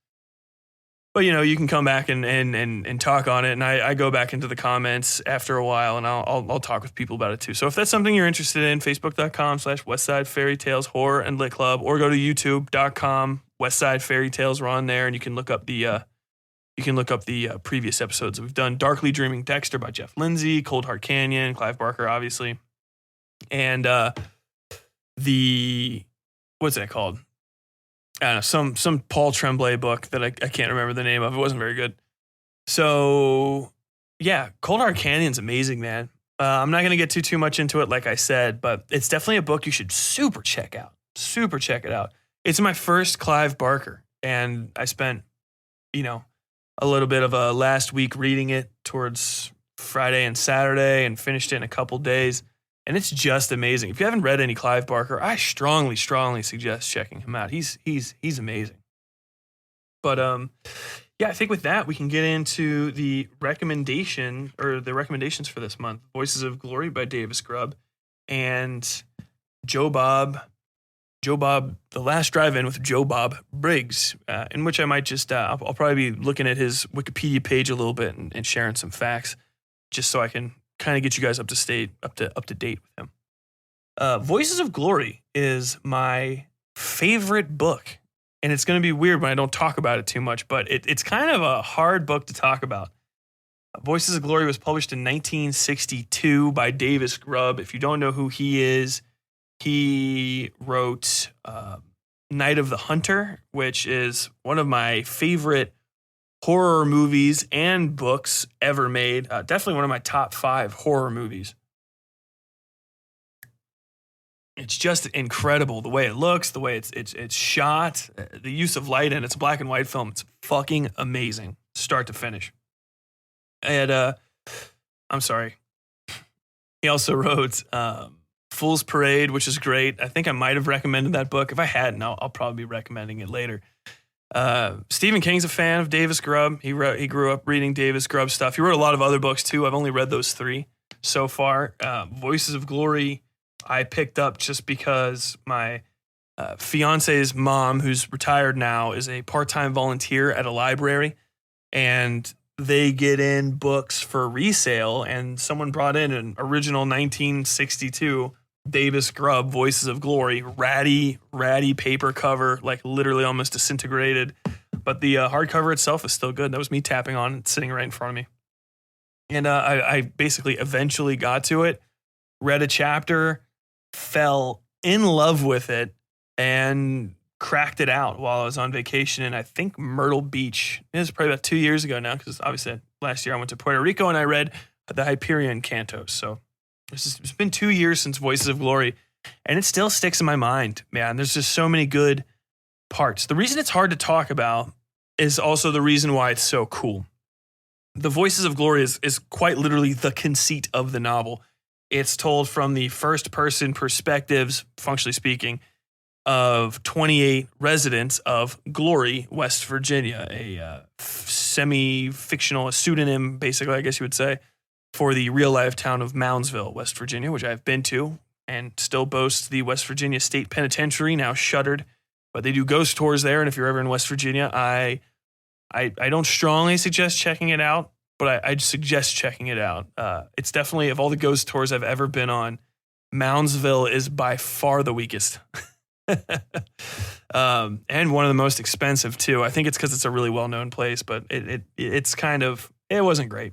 But, you can come back and talk on it. And I go back into the comments after a while, and I'll talk with people about it too. So if that's something you're interested in, facebook.com/Westside Fairytales Horror and Lit Club, or go to youtube.com, Westside Fairytales. We're on there, and you can look up the previous episodes. We've done Darkly Dreaming Dexter by Jeff Lindsay, Cold Heart Canyon, Clive Barker, obviously. And what's that called? I don't know, some Paul Tremblay book that I can't remember the name of. It wasn't very good. So, yeah, Cold Heart Canyon's amazing, man. I'm not going to get too much into it, like I said, but it's definitely a book you should super check out. Super check it out. It's my first Clive Barker, and I spent, a little bit of a last week reading it towards Friday and Saturday, and finished it in a couple days. And it's just amazing. If you haven't read any Clive Barker, I strongly suggest checking him out. He's amazing. But yeah, I think with that we can get into the recommendations for this month. Voices of Glory by Davis Grubb, and Joe Bob, The Last Drive-In with Joe Bob Briggs, in which I might just I'll probably be looking at his Wikipedia page a little bit and sharing some facts, just so I can kind of get you guys up to date with him. Voices of Glory is my favorite book and it's going to be weird when I don't talk about it too much, but it's kind of a hard book to talk about. Voices of Glory was published in 1962 by Davis Grubb. If you don't know who he is, he wrote Night of the Hunter, which is one of my favorite horror movies and books ever made. Definitely one of my top 5 horror movies. It's just incredible the way it looks, the way it's shot, the use of light, and it's a black and white film. It's fucking amazing, start to finish. And I'm sorry. He also wrote Fool's Parade, which is great. I think I might have recommended that book. If I hadn't, I'll probably be recommending it later. Stephen King's a fan of Davis Grubb. He grew up reading Davis Grubb stuff. He wrote a lot of other books too. I've only read those 3 so far. Voices of Glory, I picked up just because my fiance's mom, who's retired now, is a part-time volunteer at a library, and they get in books for resale, and someone brought in an original 1962 Davis Grubb, Voices of Glory, ratty paper cover, like literally almost disintegrated. But the hardcover itself is still good. That was me tapping on it, sitting right in front of me. And I basically eventually got to it, read a chapter, fell in love with it, and cracked it out while I was on vacation in, I think, Myrtle Beach. It was probably about 2 years ago now, because obviously last year I went to Puerto Rico and I read the Hyperion Cantos. So it's been 2 years since Voices of Glory, and it still sticks in my mind, man. There's just so many good parts. The reason it's hard to talk about is also the reason why it's so cool. The Voices of Glory is quite literally the conceit of the novel. It's told from the first person perspectives, functionally speaking, of 28 residents of Glory, West Virginia, a semi-fictional, a pseudonym, basically, I guess you would say, for the real-life town of Moundsville, West Virginia, which I've been to and still boasts the West Virginia State Penitentiary, now shuttered. But they do ghost tours there, and if you're ever in West Virginia, I don't strongly suggest checking it out, but I suggest checking it out. It's definitely, of all the ghost tours I've ever been on, Moundsville is by far the weakest. And one of the most expensive too. I think it's because it's a really well-known place, but it's kind of, it wasn't great,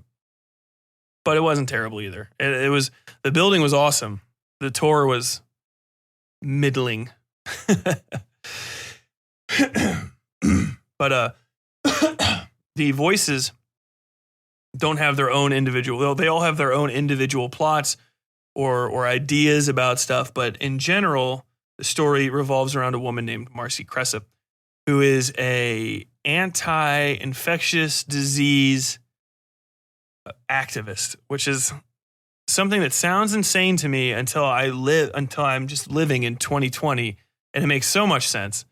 but it wasn't terrible either. It was, the building was awesome. The tour was middling. But the voices don't have their own individual, they all have their own individual plots or ideas about stuff, but in general, the story revolves around a woman named Marcy Cressup, who is a anti-infectious disease activist, which is something that sounds insane to me until I'm just living in 2020, and it makes so much sense.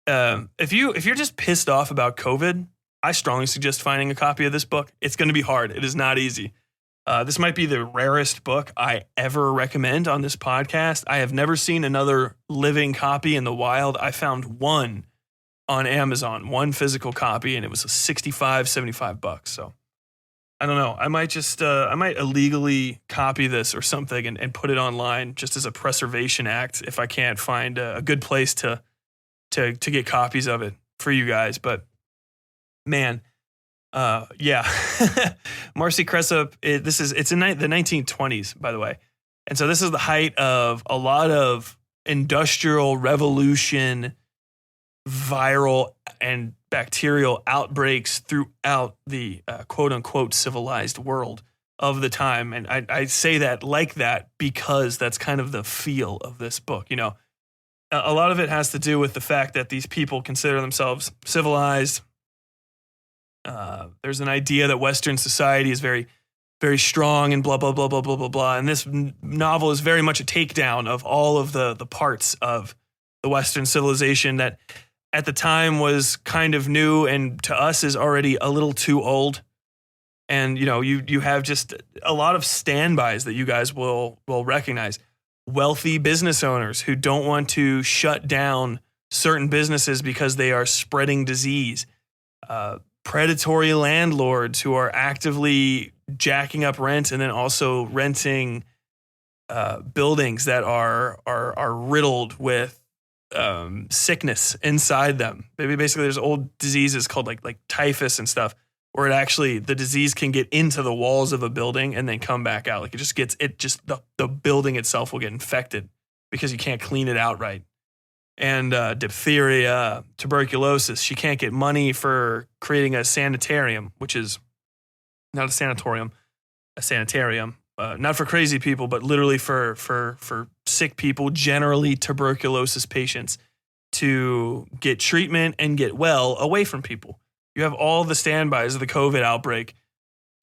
If you're just pissed off about COVID, I strongly suggest finding a copy of this book. It's going to be hard. It is not easy. This might be the rarest book I ever recommend on this podcast. I have never seen another living copy in the wild. I found one on Amazon, one physical copy, and it was $65-$75. So I don't know. I might illegally copy this or something and put it online just as a preservation act if I can't find a good place to get copies of it for you guys. But man, yeah. Marcy Cressup, it's in the 1920s, by the way. And so this is the height of a lot of industrial revolution, viral and bacterial outbreaks throughout the quote unquote civilized world of the time. And I say that like that because that's kind of the feel of this book. You know, a lot of it has to do with the fact that these people consider themselves civilized. There's an idea that Western society is very, very strong and blah, blah, blah, blah, blah, blah, blah. And this novel is very much a takedown of all of the parts of the Western civilization that at the time was kind of new and to us is already a little too old. And, you know, you have just a lot of standbys that you guys will recognize. Wealthy business owners who don't want to shut down certain businesses because they are spreading disease. Predatory landlords who are actively jacking up rent and then also renting buildings that are riddled with sickness inside them. Maybe basically there's old diseases called like typhus and stuff, where the disease can get into the walls of a building and then come back out. Like the building itself will get infected because you can't clean it out right. And diphtheria, tuberculosis. She can't get money for creating a sanitarium, which is not a sanatorium, a sanitarium. Not for crazy people, but literally for sick people, generally tuberculosis patients, to get treatment and get well away from people. You have all the standbys of the COVID outbreak.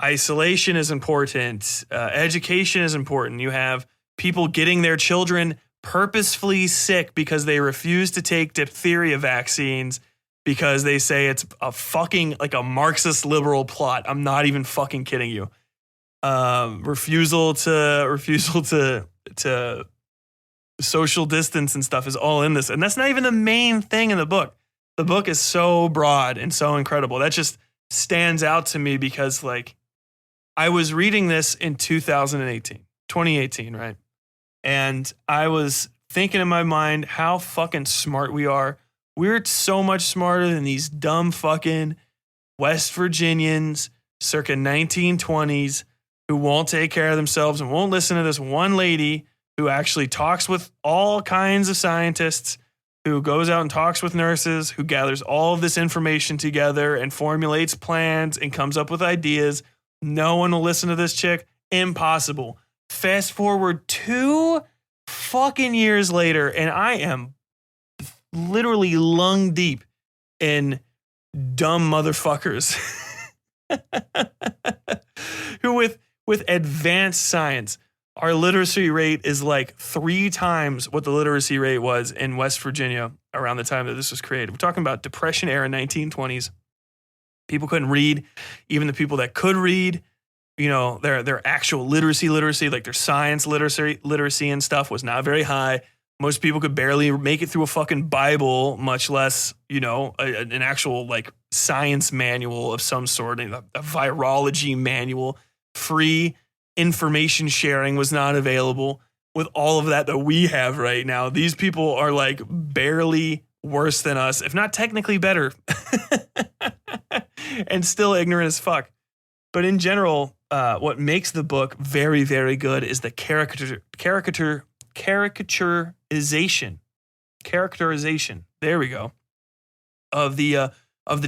Isolation is important. Education is important. You have people getting their children purposefully sick because they refuse to take diphtheria vaccines because they say it's a fucking like a Marxist liberal plot. I'm not even fucking kidding you. Refusal to social distance and stuff is all in this. And that's not even the main thing in the book. The book is so broad and so incredible. That just stands out to me because like I was reading this in 2018, right? And I was thinking in my mind how fucking smart we are. We're so much smarter than these dumb fucking West Virginians circa 1920s who won't take care of themselves and won't listen to this one lady who actually talks with all kinds of scientists, who goes out and talks with nurses, who gathers all of this information together and formulates plans and comes up with ideas. No one will listen to this chick. Impossible. Fast forward 2 fucking years later, and I am literally lung deep in dumb motherfuckers who with advanced science, our literacy rate is like 3 times what the literacy rate was in West Virginia around the time that this was created. We're talking about Depression era 1920s. People couldn't read. Even the people that could read, you know, their actual literacy, like their science literacy and stuff was not very high. Most people could barely make it through a fucking Bible, much less, you know, an actual like science manual of some sort, a virology manual. Free information sharing was not available. With all of that we have right now, these people are like barely worse than us, if not technically better, and still ignorant as fuck. But in general, what makes the book very, very good is the characterization. There we go. Of the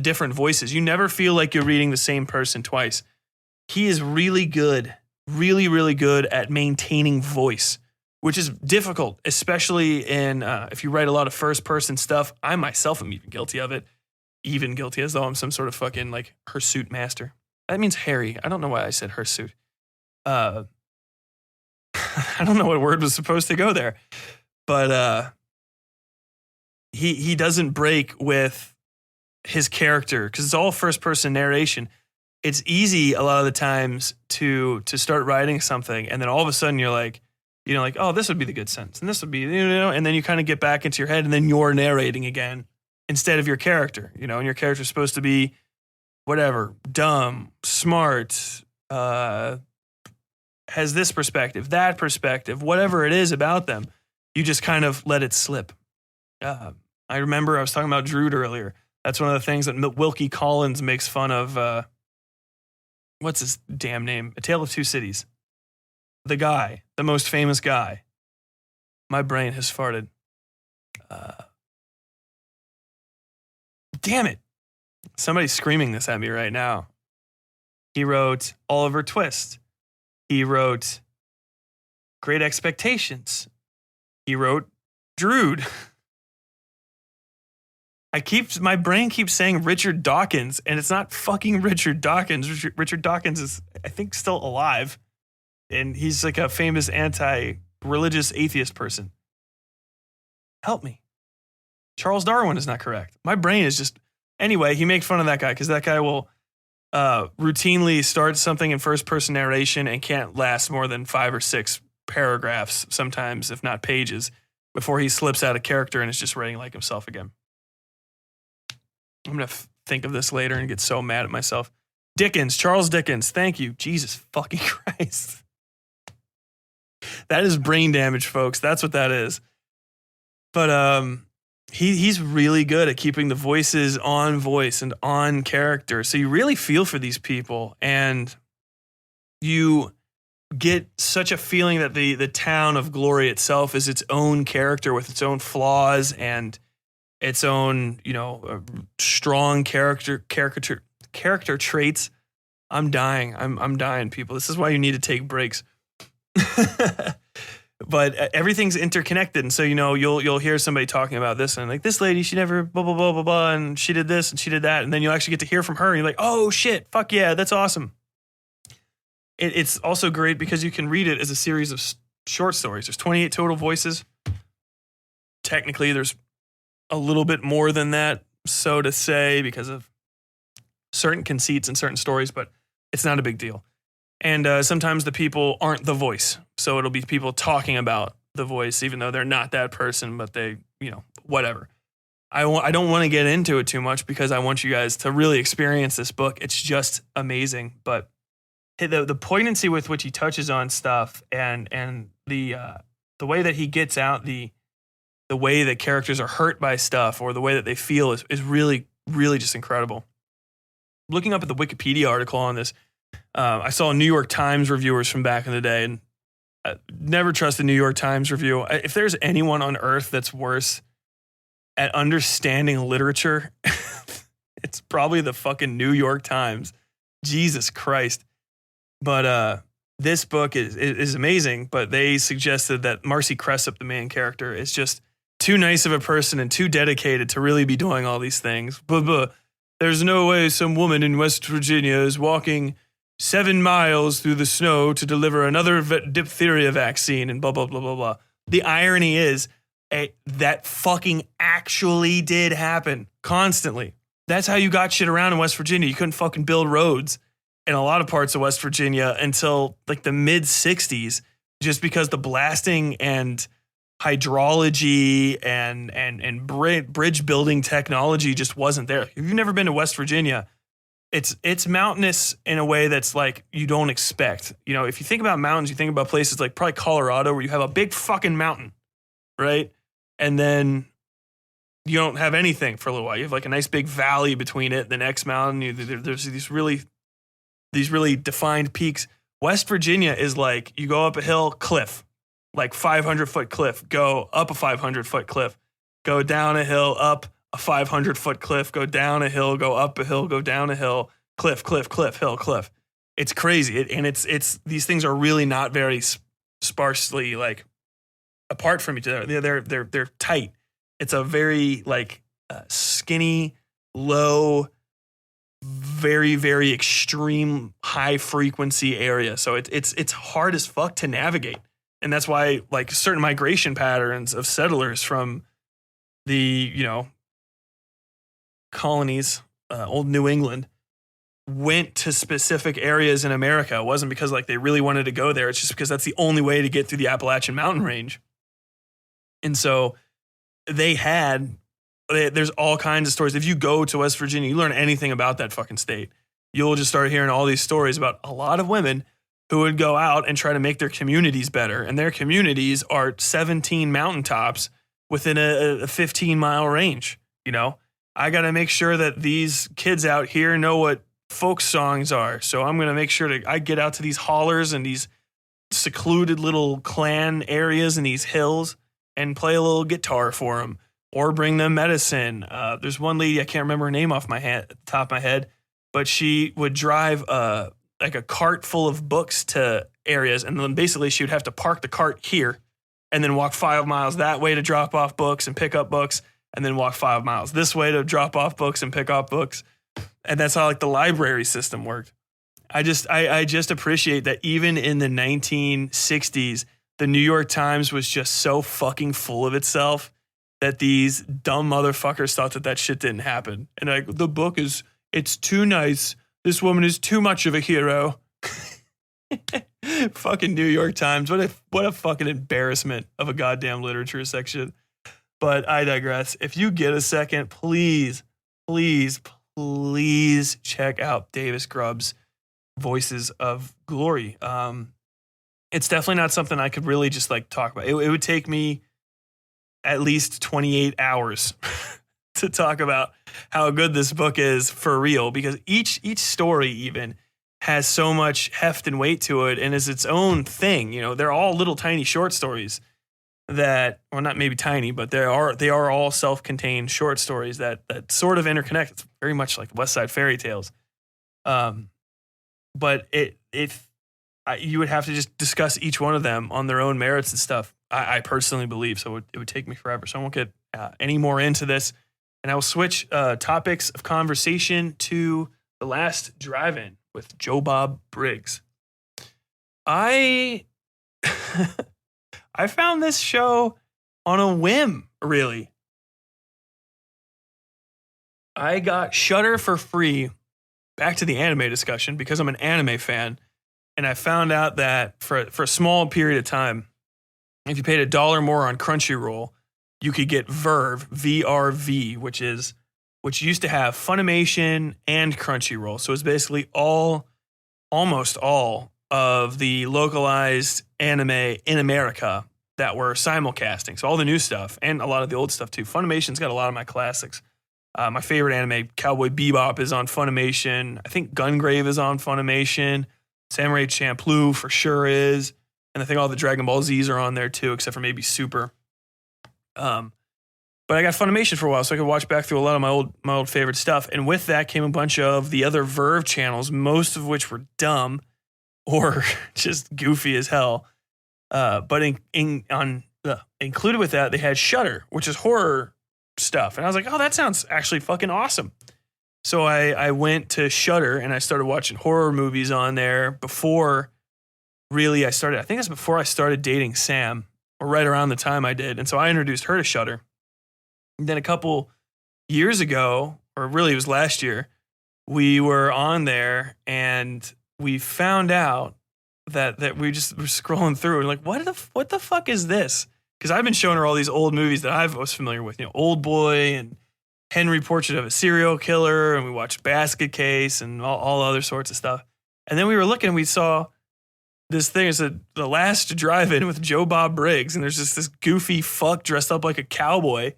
different voices. You never feel like you're reading the same person twice. He is really good, really, really good at maintaining voice, which is difficult, especially in if you write a lot of first person stuff. I myself am even guilty of it. Even guilty, as though I'm some sort of fucking like hirsute master. That means hairy. I don't know why I said hirsute. I don't know what word was supposed to go there, but he doesn't break with his character because it's all first person narration. It's easy a lot of the times to start writing something, and then all of a sudden you're like, you know, like, oh, this would be the good sentence, and this would be, you know, and then you kind of get back into your head, and then you're narrating again instead of your character, you know, and your character's supposed to be whatever, dumb, smart, has this perspective, that perspective, whatever it is about them, you just kind of let it slip. I remember I was talking about Drood earlier. That's one of the things that Wilkie Collins makes fun of. What's his damn name? A Tale of Two Cities. The guy, the most famous guy. My brain has farted. Damn it. Somebody's screaming this at me right now. He wrote Oliver Twist. He wrote Great Expectations. He wrote Drood. My brain keeps saying Richard Dawkins, and it's not fucking Richard Dawkins. Richard Dawkins is, I think, still alive. And he's like a famous anti-religious atheist person. Help me. Charles Darwin is not correct. My brain is just... Anyway, he makes fun of that guy because that guy will routinely start something in first-person narration and can't last more than 5 or 6 paragraphs, sometimes, if not pages, before he slips out of character and is just writing like himself again. I'm going to think of this later and get so mad at myself. Dickens, Charles Dickens. Thank you. Jesus fucking Christ. That is brain damage, folks. That's what that is. But he's really good at keeping the voices on voice and on character. So you really feel for these people, and you get such a feeling that the town of Glory itself is its own character with its own flaws and its own, strong character traits. I'm dying. I'm dying, people. This is why you need to take breaks. But everything's interconnected, and so you'll hear somebody talking about this, and like, this lady, she never blah blah blah blah blah, and she did this and she did that, and then you'll actually get to hear from her, and you're like, oh shit, fuck yeah, that's awesome. It's also great because you can read it as a series of short stories. There's 28 total voices. Technically, there's a little bit more than that, so to say, because of certain conceits in certain stories, but it's not a big deal. And sometimes the people aren't the voice. So it'll be people talking about the voice, even though they're not that person, but they, whatever. I don't want to get into it too much because I want you guys to really experience this book. It's just amazing. But the poignancy with which he touches on stuff and the way that he gets out the way that characters are hurt by stuff or the way that they feel is really, really just incredible. Looking up at the Wikipedia article on this, I saw New York Times reviewers from back in the day, and never trust the New York Times review. If there's anyone on earth that's worse at understanding literature, it's probably the fucking New York Times. Jesus Christ. But this book is amazing, but they suggested that Marcy Cressup, the main character, is just too nice of a person and too dedicated to really be doing all these things. But there's no way some woman in West Virginia is walking 7 miles through the snow to deliver another diphtheria vaccine and blah, blah, blah, blah, blah. The irony is that fucking actually did happen constantly. That's how you got shit around in West Virginia. You couldn't fucking build roads in a lot of parts of West Virginia until like the mid 60s, just because the blasting and hydrology and bridge building technology just wasn't there. If you've never been to West Virginia, it's mountainous in a way that's like you don't expect. If you think about mountains, you think about places like probably Colorado where you have a big fucking mountain, right? And then you don't have anything for a little while. You have like a nice big valley between it, the next mountain. There's these really defined peaks. West Virginia is like you go up a hill, cliff, like 500-foot cliff, go up a 500-foot cliff, go down a hill, up a 500-foot cliff, go down a hill, go up a hill, go down a hill, cliff, hill, cliff. It's crazy. And it's these things are really not very sparsely like apart from each other. They're tight. It's a very like skinny, low, very, very extreme high frequency area. So it's hard as fuck to navigate. And that's why like certain migration patterns of settlers from the, colonies, old New England, went to specific areas in America. It wasn't because like they really wanted to go there. It's just because that's the only way to get through the Appalachian mountain range. And so there's all kinds of stories. If you go to West Virginia, you learn anything about that fucking state, you'll just start hearing all these stories about a lot of women who would go out and try to make their communities better. And their communities are 17 mountaintops within a 15-mile range. I got to make sure that these kids out here know what folk songs are. So I'm going to make sure I get out to these hollers and these secluded little clan areas and these hills and play a little guitar for them or bring them medicine. There's one lady, I can't remember her name off the top of my head, but she would drive like a cart full of books to areas. And then basically she would have to park the cart here and then walk 5 miles that way to drop off books and pick up books, and then walk 5 miles this way to drop off books and pick up books. And that's how like the library system worked. I just appreciate that even in the 1960s, the New York Times was just so fucking full of itself that these dumb motherfuckers thought that shit didn't happen. And like, the book it's too nice. This woman is too much of a hero. Fucking New York Times. What a fucking embarrassment of a goddamn literature section. But I digress. If you get a second, please, please, please check out Davis Grubb's Voices of Glory. It's definitely not something I could really just like talk about. It would take me at least 28 hours to talk about how good this book is for real, because each story even has so much heft and weight to it and is its own thing. You know, they're all little tiny short stories that, well, not maybe tiny, but they are all self-contained short stories that sort of interconnect. It's very much like Westside Fairytales. But you would have to just discuss each one of them on their own merits and stuff. I personally believe so. It would take me forever, so I won't get any more into this. And I will switch topics of conversation to The Last Drive-In with Joe Bob Briggs. I found this show on a whim, really. I got Shudder for free, back to the anime discussion, because I'm an anime fan. And I found out that for a small period of time, if you paid $1 more on Crunchyroll, you could get Verve, VRV, which used to have Funimation and Crunchyroll. So it's basically almost all of the localized anime in America that were simulcasting. So all the new stuff and a lot of the old stuff too. Funimation's got a lot of my classics. My favorite anime, Cowboy Bebop, is on Funimation. I think Gungrave is on Funimation. Samurai Champloo for sure is. And I think all the Dragon Ball Zs are on there too, except for maybe Super. But I got Funimation for a while, so I could watch back through a lot of my old favorite stuff. And with that came a bunch of the other Verve channels, most of which were dumb or just goofy as hell. But included with that, they had Shudder, which is horror stuff. And I was like, oh, that sounds actually fucking awesome. So I went to Shudder and I started watching horror movies on there before really I think that's before I started dating Sam, or right around the time I did. And so I introduced her to Shudder. And then a couple years ago, or really it was last year, we were on there and we found out that we just were scrolling through and like, what the fuck is this? Because I've been showing her all these old movies that I was familiar with, Old Boy and Henry Portrait of a Serial Killer, and we watched Basket Case and all other sorts of stuff. And then we were looking and we saw this thing is The Last Drive-In with Joe Bob Briggs, and there's just this goofy fuck dressed up like a cowboy.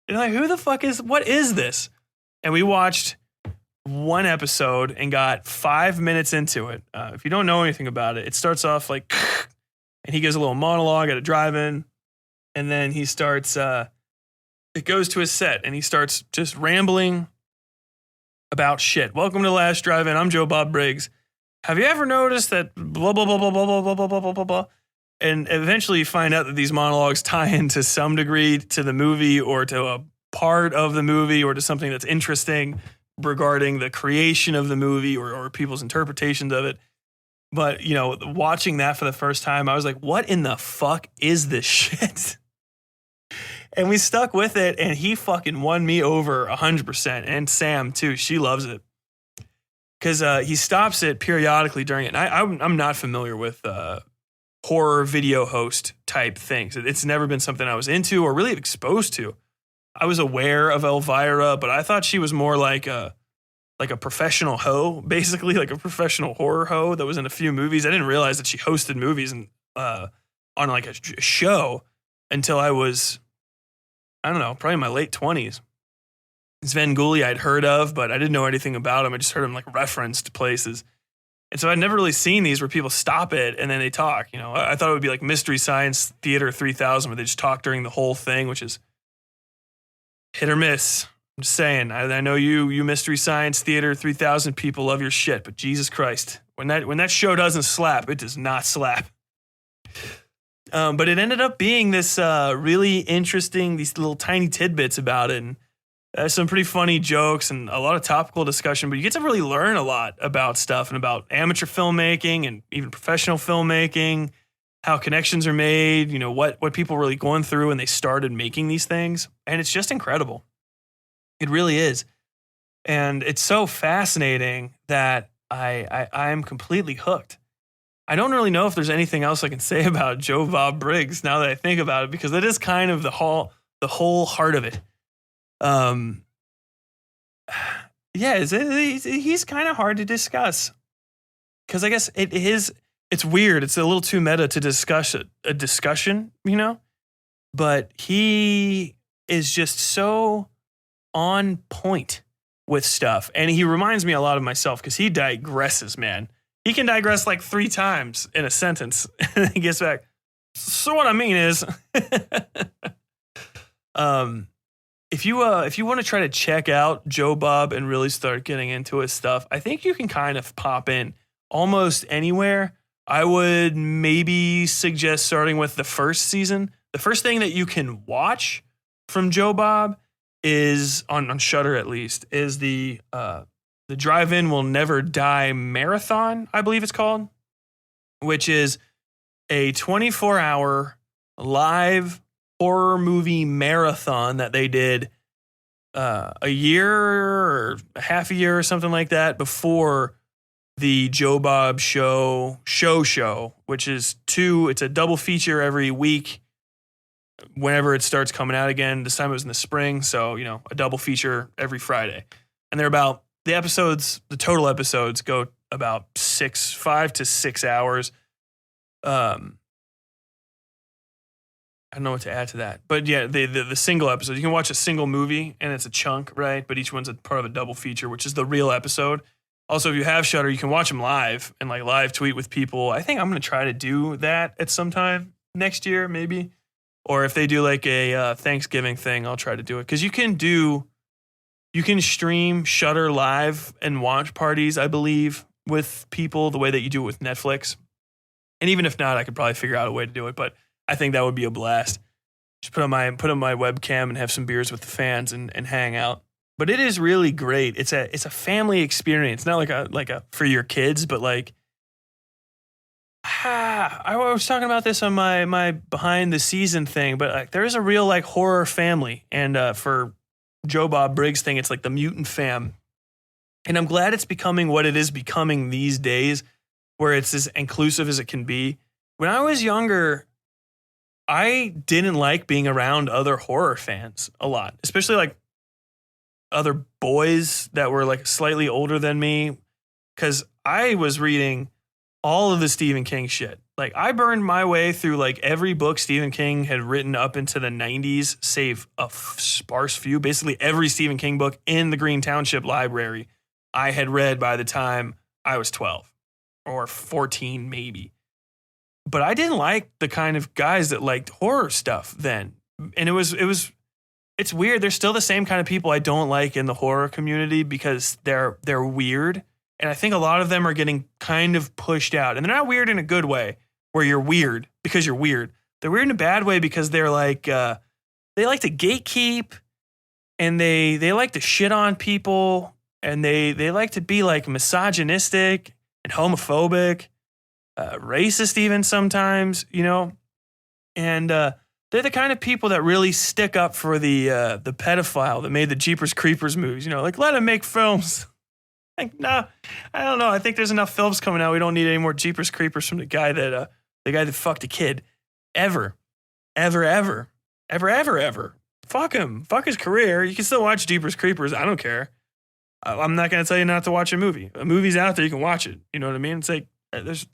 And I'm like, what is this? And we watched one episode and got 5 minutes into it. If you don't know anything about it, it starts off like, and he gives a little monologue at a drive-in, and then he starts, it goes to his set, and he starts just rambling about shit. Welcome to The Last Drive-In. I'm Joe Bob Briggs. Have you ever noticed that blah, blah, blah, blah, blah, blah, blah, blah, blah, blah, blah, blah? And eventually you find out that these monologues tie into some degree to the movie or to a part of the movie or to something that's interesting regarding the creation of the movie or people's interpretations of it. But, watching that for the first time, I was like, what in the fuck is this shit? And we stuck with it, and he fucking won me over 100%. And Sam, too. She loves it. Because he stops it periodically during it. And I'm not familiar with horror video host type things. It's never been something I was into or really exposed to. I was aware of Elvira, but I thought she was more like a professional hoe, basically like a professional horror hoe that was in a few movies. I didn't realize that she hosted movies on like a show until I was, I don't know, probably in my late 20s. Sven Gulli I'd heard of, but I didn't know anything about him. I just heard him like referenced places. And so I'd never really seen these where people stop it and then they talk. I thought it would be like Mystery Science Theater 3000 where they just talk during the whole thing, which is hit or miss. I'm just saying, I know you Mystery Science Theater 3000 people love your shit, but Jesus Christ, when that show doesn't slap, it does not slap. But it ended up being this really interesting, these little tiny tidbits about it, and some pretty funny jokes and a lot of topical discussion, but you get to really learn a lot about stuff and about amateur filmmaking and even professional filmmaking, how connections are made, what people were really going through when they started making these things. And it's just incredible. It really is. And it's so fascinating that I'm completely hooked. I don't really know if there's anything else I can say about Joe Bob Briggs now that I think about it, because that is kind of the whole heart of it. He's kind of hard to discuss because I guess it's weird. It's a little too meta to discuss a discussion, but he is just so on point with stuff. And he reminds me a lot of myself because he digresses, man. He can digress like 3 times in a sentence and then he gets back. So what I mean is, if you want to try to check out Joe Bob and really start getting into his stuff, I think you can kind of pop in almost anywhere. I would maybe suggest starting with the first season. The first thing that you can watch from Joe Bob is on Shudder, at least, is the Drive-In Will Never Die Marathon, I believe it's called, which is a 24-hour live horror movie marathon that they did a year or half a year or something like that before the Joe Bob show, which is it's a double feature every week whenever it starts coming out again. This time it was in the spring, so, a double feature every Friday. And they're about, the total episodes go about 5 to 6 hours. I don't know what to add to that. But yeah, the single episode, you can watch a single movie and it's a chunk, right? But each one's a part of a double feature, which is the real episode. Also, if you have Shudder, you can watch them live and like live tweet with people. I think I'm going to try to do that at some time next year, maybe. Or if they do like a Thanksgiving thing, I'll try to do it. Because you can stream Shudder live and watch parties, I believe, with people the way that you do it with Netflix. And even if not, I could probably figure out a way to do it. But I think that would be a blast. Just put on my webcam and have some beers with the fans and hang out. But it is really great. It's a family experience, not like a for your kids, but like I was talking about this on my behind the season thing, but like there is a real like horror family, and for Joe Bob Briggs thing, it's like the mutant fam, and I'm glad it's becoming what it is becoming these days, where it's as inclusive as it can be. When I was younger, I didn't like being around other horror fans a lot, especially like other boys that were like slightly older than me, because I was reading all of the Stephen King shit. Like I burned my way through like every book Stephen King had written up into the 90s, save a sparse few. Basically every Stephen King book in the Green Township Library I had read by the time I was 12 or 14 maybe. But I didn't like the kind of guys that liked horror stuff then. And it's weird. They're still the same kind of people I don't like in the horror community because they're weird. And I think a lot of them are getting kind of pushed out. And they're not weird in a good way where you're weird because you're weird. They're weird in a bad way because they're like, they like to gatekeep and they like to shit on people and they like to be like misogynistic and homophobic, racist even sometimes, and they're the kind of people that really stick up for the pedophile that made the Jeepers Creepers movies, like let him make films. Like, no, I don't know. I think there's enough films coming out. We don't need any more Jeepers Creepers from the guy that fucked a kid. Ever. Fuck him. Fuck his career. You can still watch Jeepers Creepers. I don't care. I'm not going to tell you not to watch a movie. A movie's out there. You can watch it. You know what I mean? It's like there's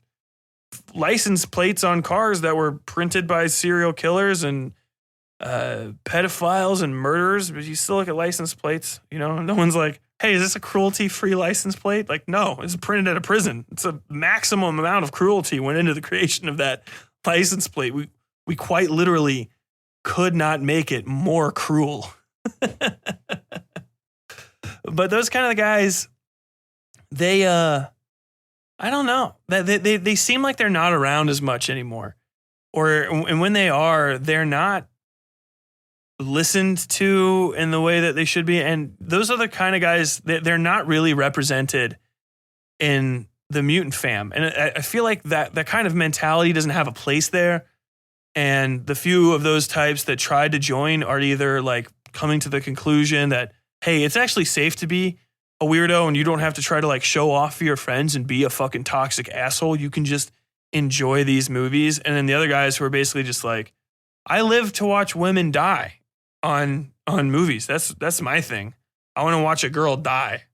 license plates on cars that were printed by serial killers and pedophiles and murderers, but you still look at license plates. No one's like, hey, is this a cruelty-free license plate? Like, no, it's printed at a prison. It's a maximum amount of cruelty went into the creation of that license plate. We quite literally could not make it more cruel. But those kind of guys, they, I don't know. They seem like they're not around as much anymore. And when they are, they're not listened to in the way that they should be. And those are the kind of guys that they're not really represented in the mutant fam. And I feel like that kind of mentality doesn't have a place there. And the few of those types that tried to join are either like coming to the conclusion that, hey, it's actually safe to be a weirdo and you don't have to try to like show off for your friends and be a fucking toxic asshole. You can just enjoy these movies. And then the other guys who are basically just like, I live to watch women die on movies. That's my thing. I want to watch a girl die.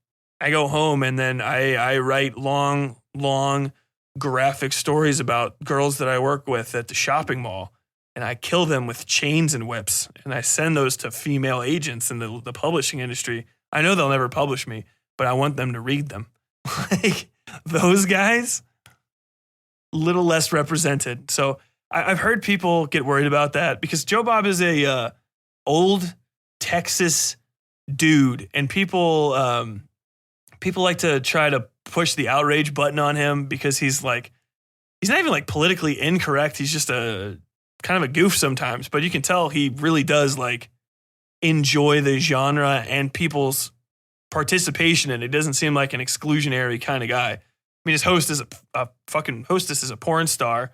I go home and then I write long graphic stories about girls that I work with at the shopping mall. and I kill them with chains and whips, and I send those to female agents in the publishing industry. I know they'll never publish me, but I want them to read them. Like those guys, little less represented. So I've heard people get worried about that because Joe Bob is a old Texas dude, and people like to try to push the outrage button on him because he's not even like politically incorrect. He's just a kind of a goof sometimes, but you can tell he really does like enjoy the genre and people's participation in it. It doesn't seem like an exclusionary kind of guy. I mean, his host is a fucking hostess is a porn star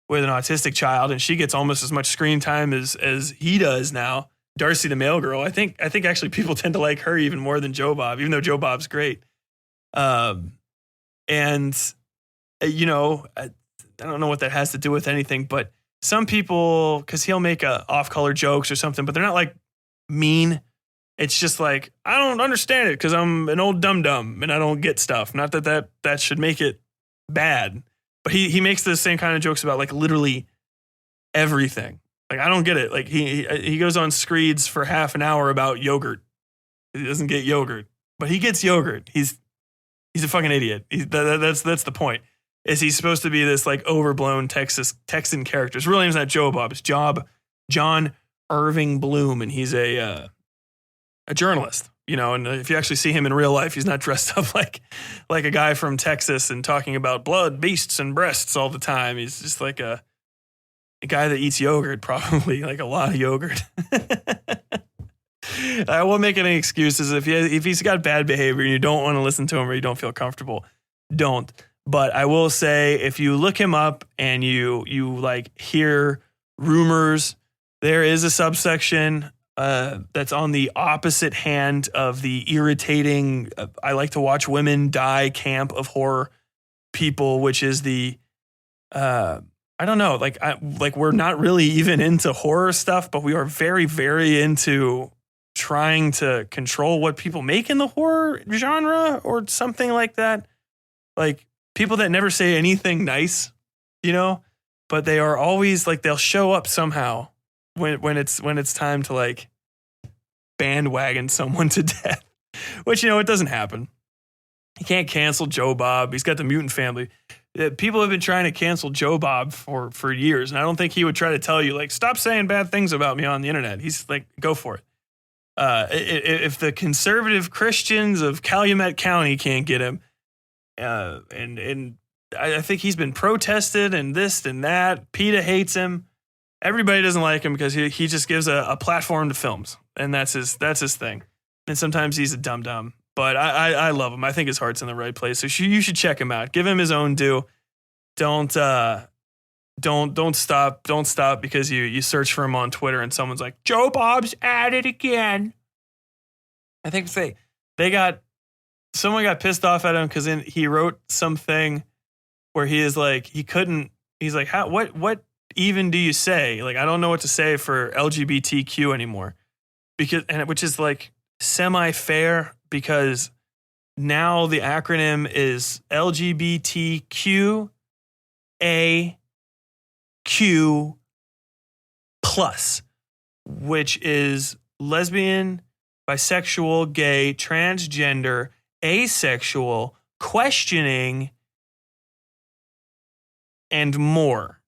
with an autistic child, and she gets almost as much screen time as he does now. Darcy the Mail Girl. I think actually people tend to like her even more than Joe Bob, even though Joe Bob's great. And you know, I don't know what that has to do with anything, but some people, because he'll make off-color jokes or something, but they're not like mean. It's just like, I don't understand it because I'm an old dum-dum and I don't get stuff. Not that should make it bad, but he makes the same kind of jokes about like literally everything. Like, I don't get it. Like he goes on screeds for half an hour about yogurt. He doesn't get yogurt, but he gets yogurt. He's a fucking idiot. That's the point. Is he's supposed to be this like overblown Texan character? His real name's not Joe Bob. It's John Irving Bloom, and he's a journalist. You know, and if you actually see him in real life, he's not dressed up like a guy from Texas and talking about blood, beasts, and breasts all the time. He's just like a guy that eats yogurt, probably like a lot of yogurt. I won't make any excuses. If he's got bad behavior and you don't want to listen to him or you don't feel comfortable, don't. But I will say, if you look him up and you like hear rumors, there is a subsection that's on the opposite hand of the irritating, I like to watch women die camp of horror people, which is the, I don't know, like we're not really even into horror stuff, but we are very, very into trying to control what people make in the horror genre or something like that. Like people that never say anything nice, you know, but they are always like, they'll show up somehow when it's time to like bandwagon someone to death, which, you know, it doesn't happen. You can't cancel Joe Bob. He's got the mutant family. People have been trying to cancel Joe Bob for years. And I don't think he would try to tell you like, stop saying bad things about me on the internet. He's like, go for it. If the conservative Christians of Calumet County can't get him, and I think he's been protested and this and that. PETA hates him. Everybody doesn't like him because he just gives a platform to films, and that's his thing. And sometimes he's a dum-dum, but I love him. I think his heart's in the right place. So you should check him out. Give him his own due. Don't stop because you search for him on Twitter and someone's like, Joe Bob's at it again. I think someone got pissed off at him because he wrote something where he's like, what even do you say? Like, I don't know what to say for LGBTQ anymore, which is like semi-fair because now the acronym is LGBTQAQ+, which is lesbian, bisexual, gay, transgender, asexual, questioning, and more.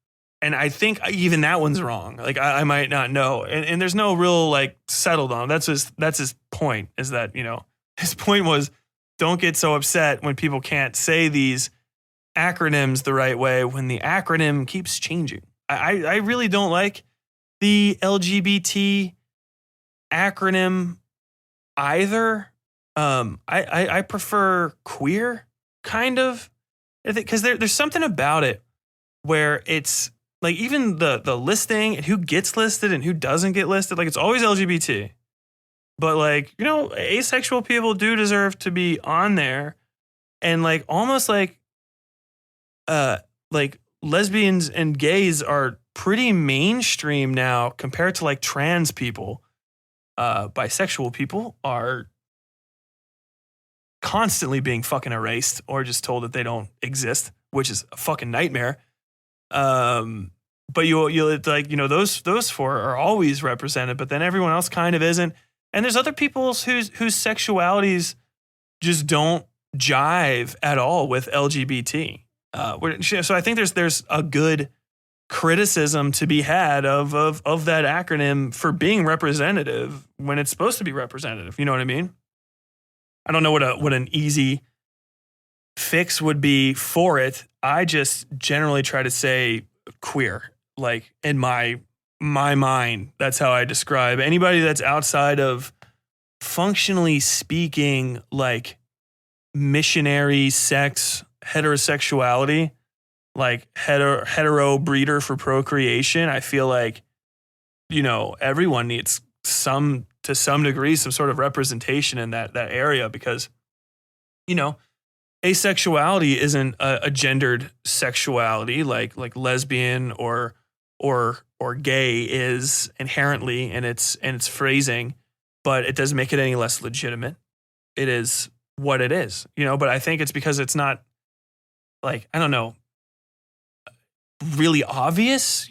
And I think even that one's wrong. Like I might not know. And there's no real like settled on. That's his point, is that, you know, his point was don't get so upset when people can't say these acronyms the right way when the acronym keeps changing. I really don't like the LGBT acronym either. I prefer queer, kind of, because there's something about it where it's like even the listing and who gets listed and who doesn't get listed, like it's always LGBT. But like, you know, asexual people do deserve to be on there, and like almost like lesbians and gays are pretty mainstream now compared to like trans people. Bisexual people are constantly being fucking erased or just told that they don't exist, which is a fucking nightmare. but you like, those four are always represented, but then everyone else kind of isn't. And there's other people's whose sexualities just don't jive at all with LGBT. So I think there's a good criticism to be had of that acronym for being representative when it's supposed to be representative. You know what I mean? I don't know what an easy fix would be for it. I just generally try to say queer, like in my mind. That's how I describe anybody that's outside of, functionally speaking, like missionary sex heterosexuality, like hetero breeder for procreation. I feel like, everyone needs to some degree, some sort of representation in that area, because, asexuality isn't a gendered sexuality like lesbian or gay is inherently in its phrasing, but it doesn't make it any less legitimate. It is what it is, but I think it's because it's not, like, I don't know, really obvious,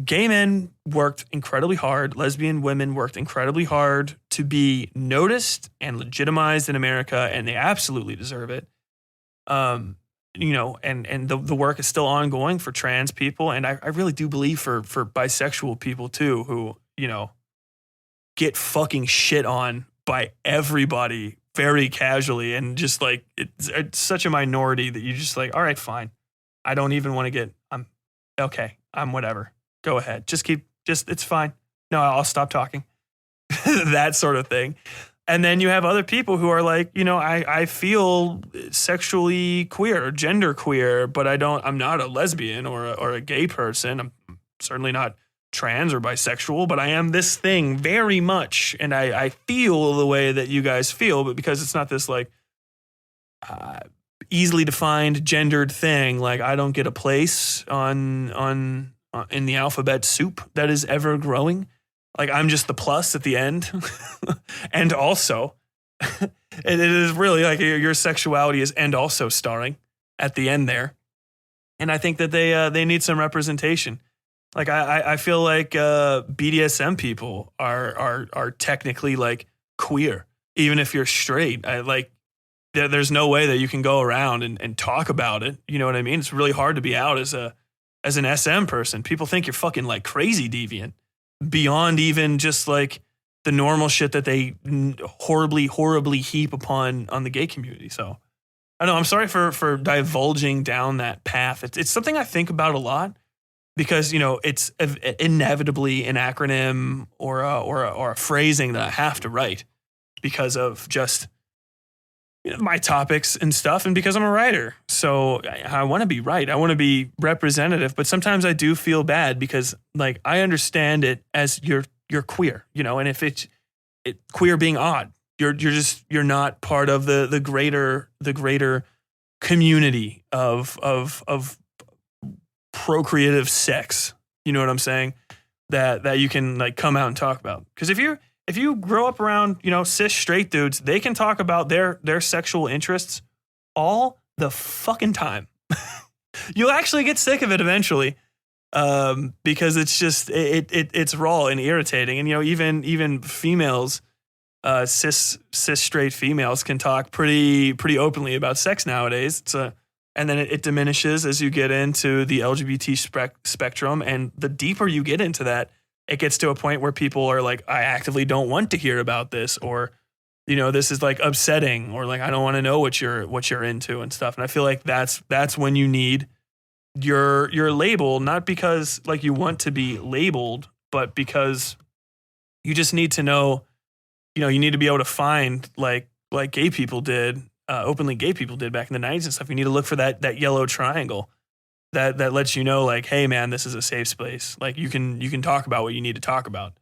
gay men worked incredibly hard. Lesbian women worked incredibly hard to be noticed and legitimized in America, and they absolutely deserve it. And the work is still ongoing for trans people, and I really do believe for bisexual people too, who, get fucking shit on by everybody very casually, and just like it's such a minority that you just like, all right, fine. I don't even want to get, I'm okay. I'm whatever. Go ahead. It's fine. No, I'll stop talking. That sort of thing. And then you have other people who are like, I feel sexually queer, gender queer, but I'm not a lesbian or a gay person. I'm certainly not trans or bisexual, but I am this thing very much. And I feel the way that you guys feel, but because it's not this like easily defined gendered thing, like I don't get a place in the alphabet soup that is ever growing. Like I'm just the plus at the end. And also, it is really like your sexuality is and also starring at the end there. And I think that they need some representation. Like I feel like BDSM people are technically like queer, even if you're straight. There's no way that you can go around and talk about it. You know what I mean? It's really hard to be out as an SM person. People think you're fucking like crazy deviant, beyond even just like the normal shit that they horribly heap upon the gay community. So I know I'm sorry for divulging down that path. It's something I think about a lot, because it's inevitably an acronym or a phrasing that I have to write because of just my topics and stuff, and because I'm a writer. So I want to be right. I want to be representative, but sometimes I do feel bad because like I understand it as you're queer, and if it's queer being odd, you're not part of the greater community of procreative sex. You know what I'm saying? That you can like come out and talk about. Because if you grow up around, cis straight dudes, they can talk about their sexual interests all the fucking time. You'll actually get sick of it eventually, because it's just it's raw and irritating. And even females, cis straight females can talk pretty openly about sex nowadays. And then it diminishes as you get into the LGBT spectrum, and the deeper you get into that, it gets to a point where people are like, I actively don't want to hear about this, or, this is like upsetting, or like, I don't want to know what you're into and stuff. And I feel like that's when you need your label, not because like you want to be labeled, but because you just need to know, you need to be able to find like gay people did, openly gay people did back in the 90s and stuff. You need to look for that yellow triangle that lets you know, like, hey man, this is a safe space. Like you can talk about what you need to talk about.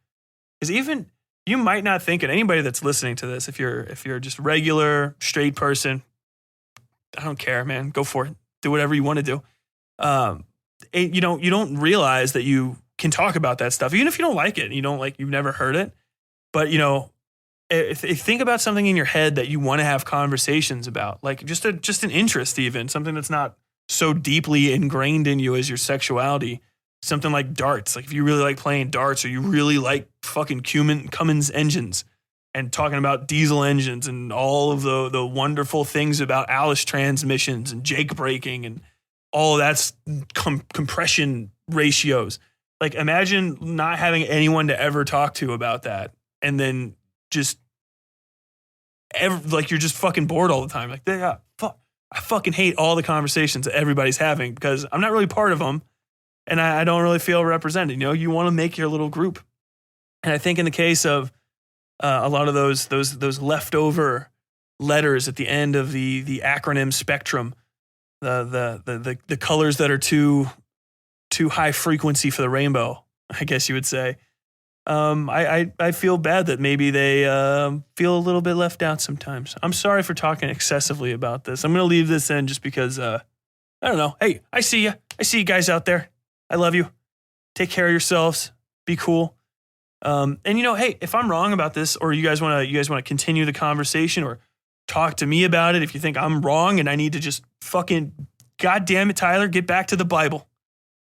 Because even you might not think it. Anybody that's listening to this, if you're just regular straight person, I don't care, man. Go for it. Do whatever you want to do. You don't realize that you can talk about that stuff, even if you don't like it. You've never heard it, but if think about something in your head that you want to have conversations about, like just an interest, even something that's not so deeply ingrained in you as your sexuality. Something like darts. Like if you really like playing darts or you really like fucking Cummins engines and talking about diesel engines and all of the wonderful things about Alice transmissions and Jake braking and all of that's compression ratios. Like imagine not having anyone to ever talk to about that. And then just like you're just fucking bored all the time. Like, yeah, fuck. I fucking hate all the conversations that everybody's having because I'm not really part of them and I don't really feel represented. You know, you want to make your little group. And I think in the case of a lot of those leftover letters at the end of the acronym spectrum, the colors that are too high frequency for the rainbow, I guess you would say. I feel bad that maybe they feel a little bit left out sometimes. I'm sorry for talking excessively about this. I'm going to leave this in just because, I don't know. Hey, I see you. I see you guys out there. I love you. Take care of yourselves. Be cool. And you know, hey, if I'm wrong about this or you guys want to continue the conversation or talk to me about it, if you think I'm wrong and I need to just fucking, God damn it, Tyler, get back to the Bible.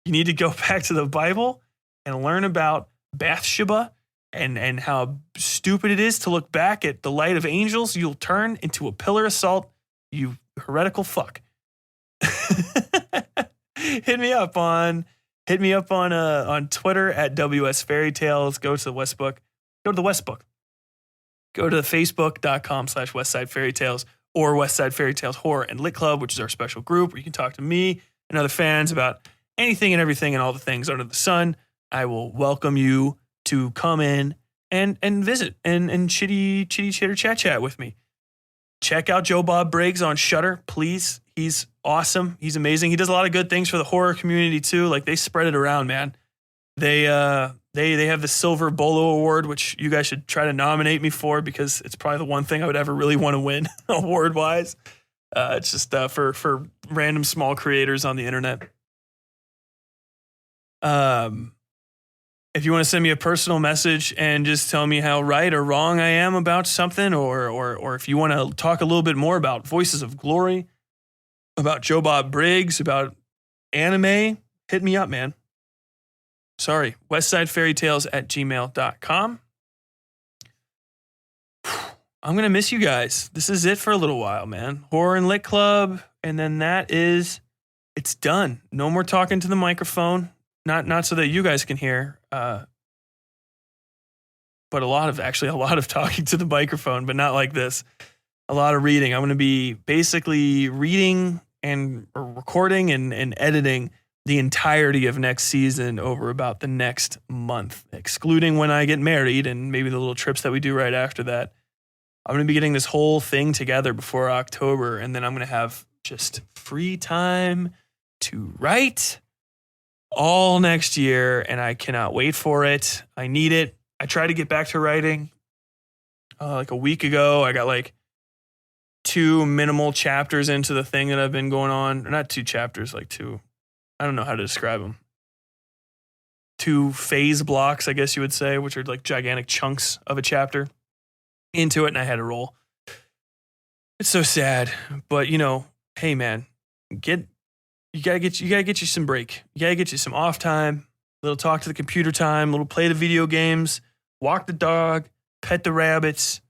You need to go back to the Bible and learn about Bathsheba and how stupid it is to look back at the light of angels. You'll turn into a pillar of salt, you heretical fuck. Hit me up on Twitter at WS Fairytales. Go to the Westbook. Go to the Westbook. Go to facebook.com/Westside Fairytales or Westside Fairytales Horror and Lit Club, which is our special group where you can talk to me and other fans about anything and everything and all the things under the sun. I will welcome you to come in and visit and chitty chitter chat with me. Check out Joe Bob Briggs on Shudder, please. He's awesome. He's amazing. He does a lot of good things for the horror community too. Like they spread it around, man. They have the Silver Bolo Award, which you guys should try to nominate me for because it's probably the one thing I would ever really want to win award wise. It's just for random small creators on the internet. If you want to send me a personal message and just tell me how right or wrong I am about something, or if you want to talk a little bit more about Voices of Glory, about Joe Bob Briggs, about anime, hit me up, man. Sorry, westsidefairytales@gmail.com. I'm going to miss you guys. This is it for a little while, man. Horror and Lit Club, and then it's done. No more talking to the microphone. Not so that you guys can hear, but a lot of talking to the microphone, but not like this. A lot of reading. I'm going to be basically reading and recording and editing the entirety of next season over about the next month, excluding when I get married and maybe the little trips that we do right after that. I'm going to be getting this whole thing together before October, and then I'm going to have just free time to write all next year, and I cannot wait for it. I need it. I tried to get back to writing like a week ago. I got like 2 minimal chapters into the thing that I've been going on. Or not 2 chapters, like 2. I don't know how to describe them. 2 phase blocks, I guess you would say, which are like gigantic chunks of a chapter into it, and I had to roll. It's so sad, but you know, hey man, you gotta get you some break. You gotta get you some off time, a little talk to the computer time, a little play the video games, walk the dog, pet the rabbits,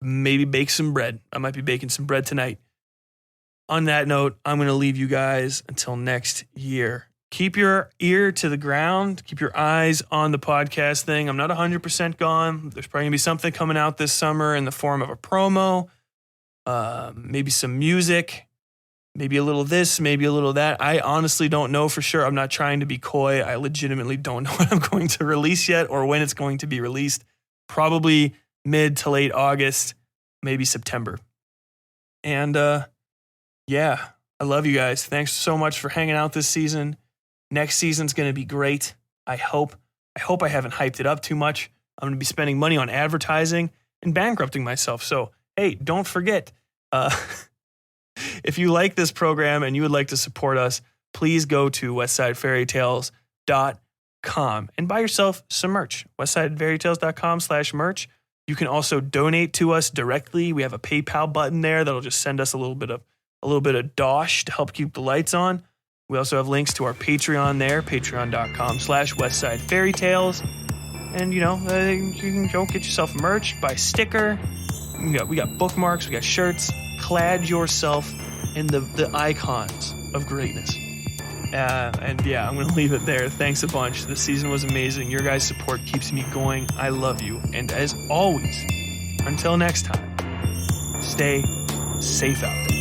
maybe bake some bread. I might be baking some bread tonight. On that note, I'm going to leave you guys until next year. Keep your ear to the ground. Keep your eyes on the podcast thing. I'm not 100% gone. There's probably going to be something coming out this summer in the form of a promo, maybe some music, maybe a little this, maybe a little that. I honestly don't know for sure. I'm not trying to be coy. I legitimately don't know what I'm going to release yet or when it's going to be released. Probably mid to late August, maybe September. And yeah, I love you guys. Thanks so much for hanging out this season. Next season's going to be great. I hope I haven't hyped it up too much. I'm going to be spending money on advertising and bankrupting myself. So, hey, don't forget, if you like this program and you would like to support us, please go to westsidefairytales.com and buy yourself some merch. westsidefairytales.com/merch. You can also donate to us directly. We have a PayPal button there that'll just send us a little bit of a little bit of dosh to help keep the lights on. We also have links to our Patreon there, patreon.com/Westside Fairytales. And, you can go get yourself merch, buy a sticker. We got bookmarks, we got shirts. Clad yourself in the icons of greatness. I'm going to leave it there. Thanks a bunch. This season was amazing. Your guys' support keeps me going. I love you. And as always, until next time, stay safe out there.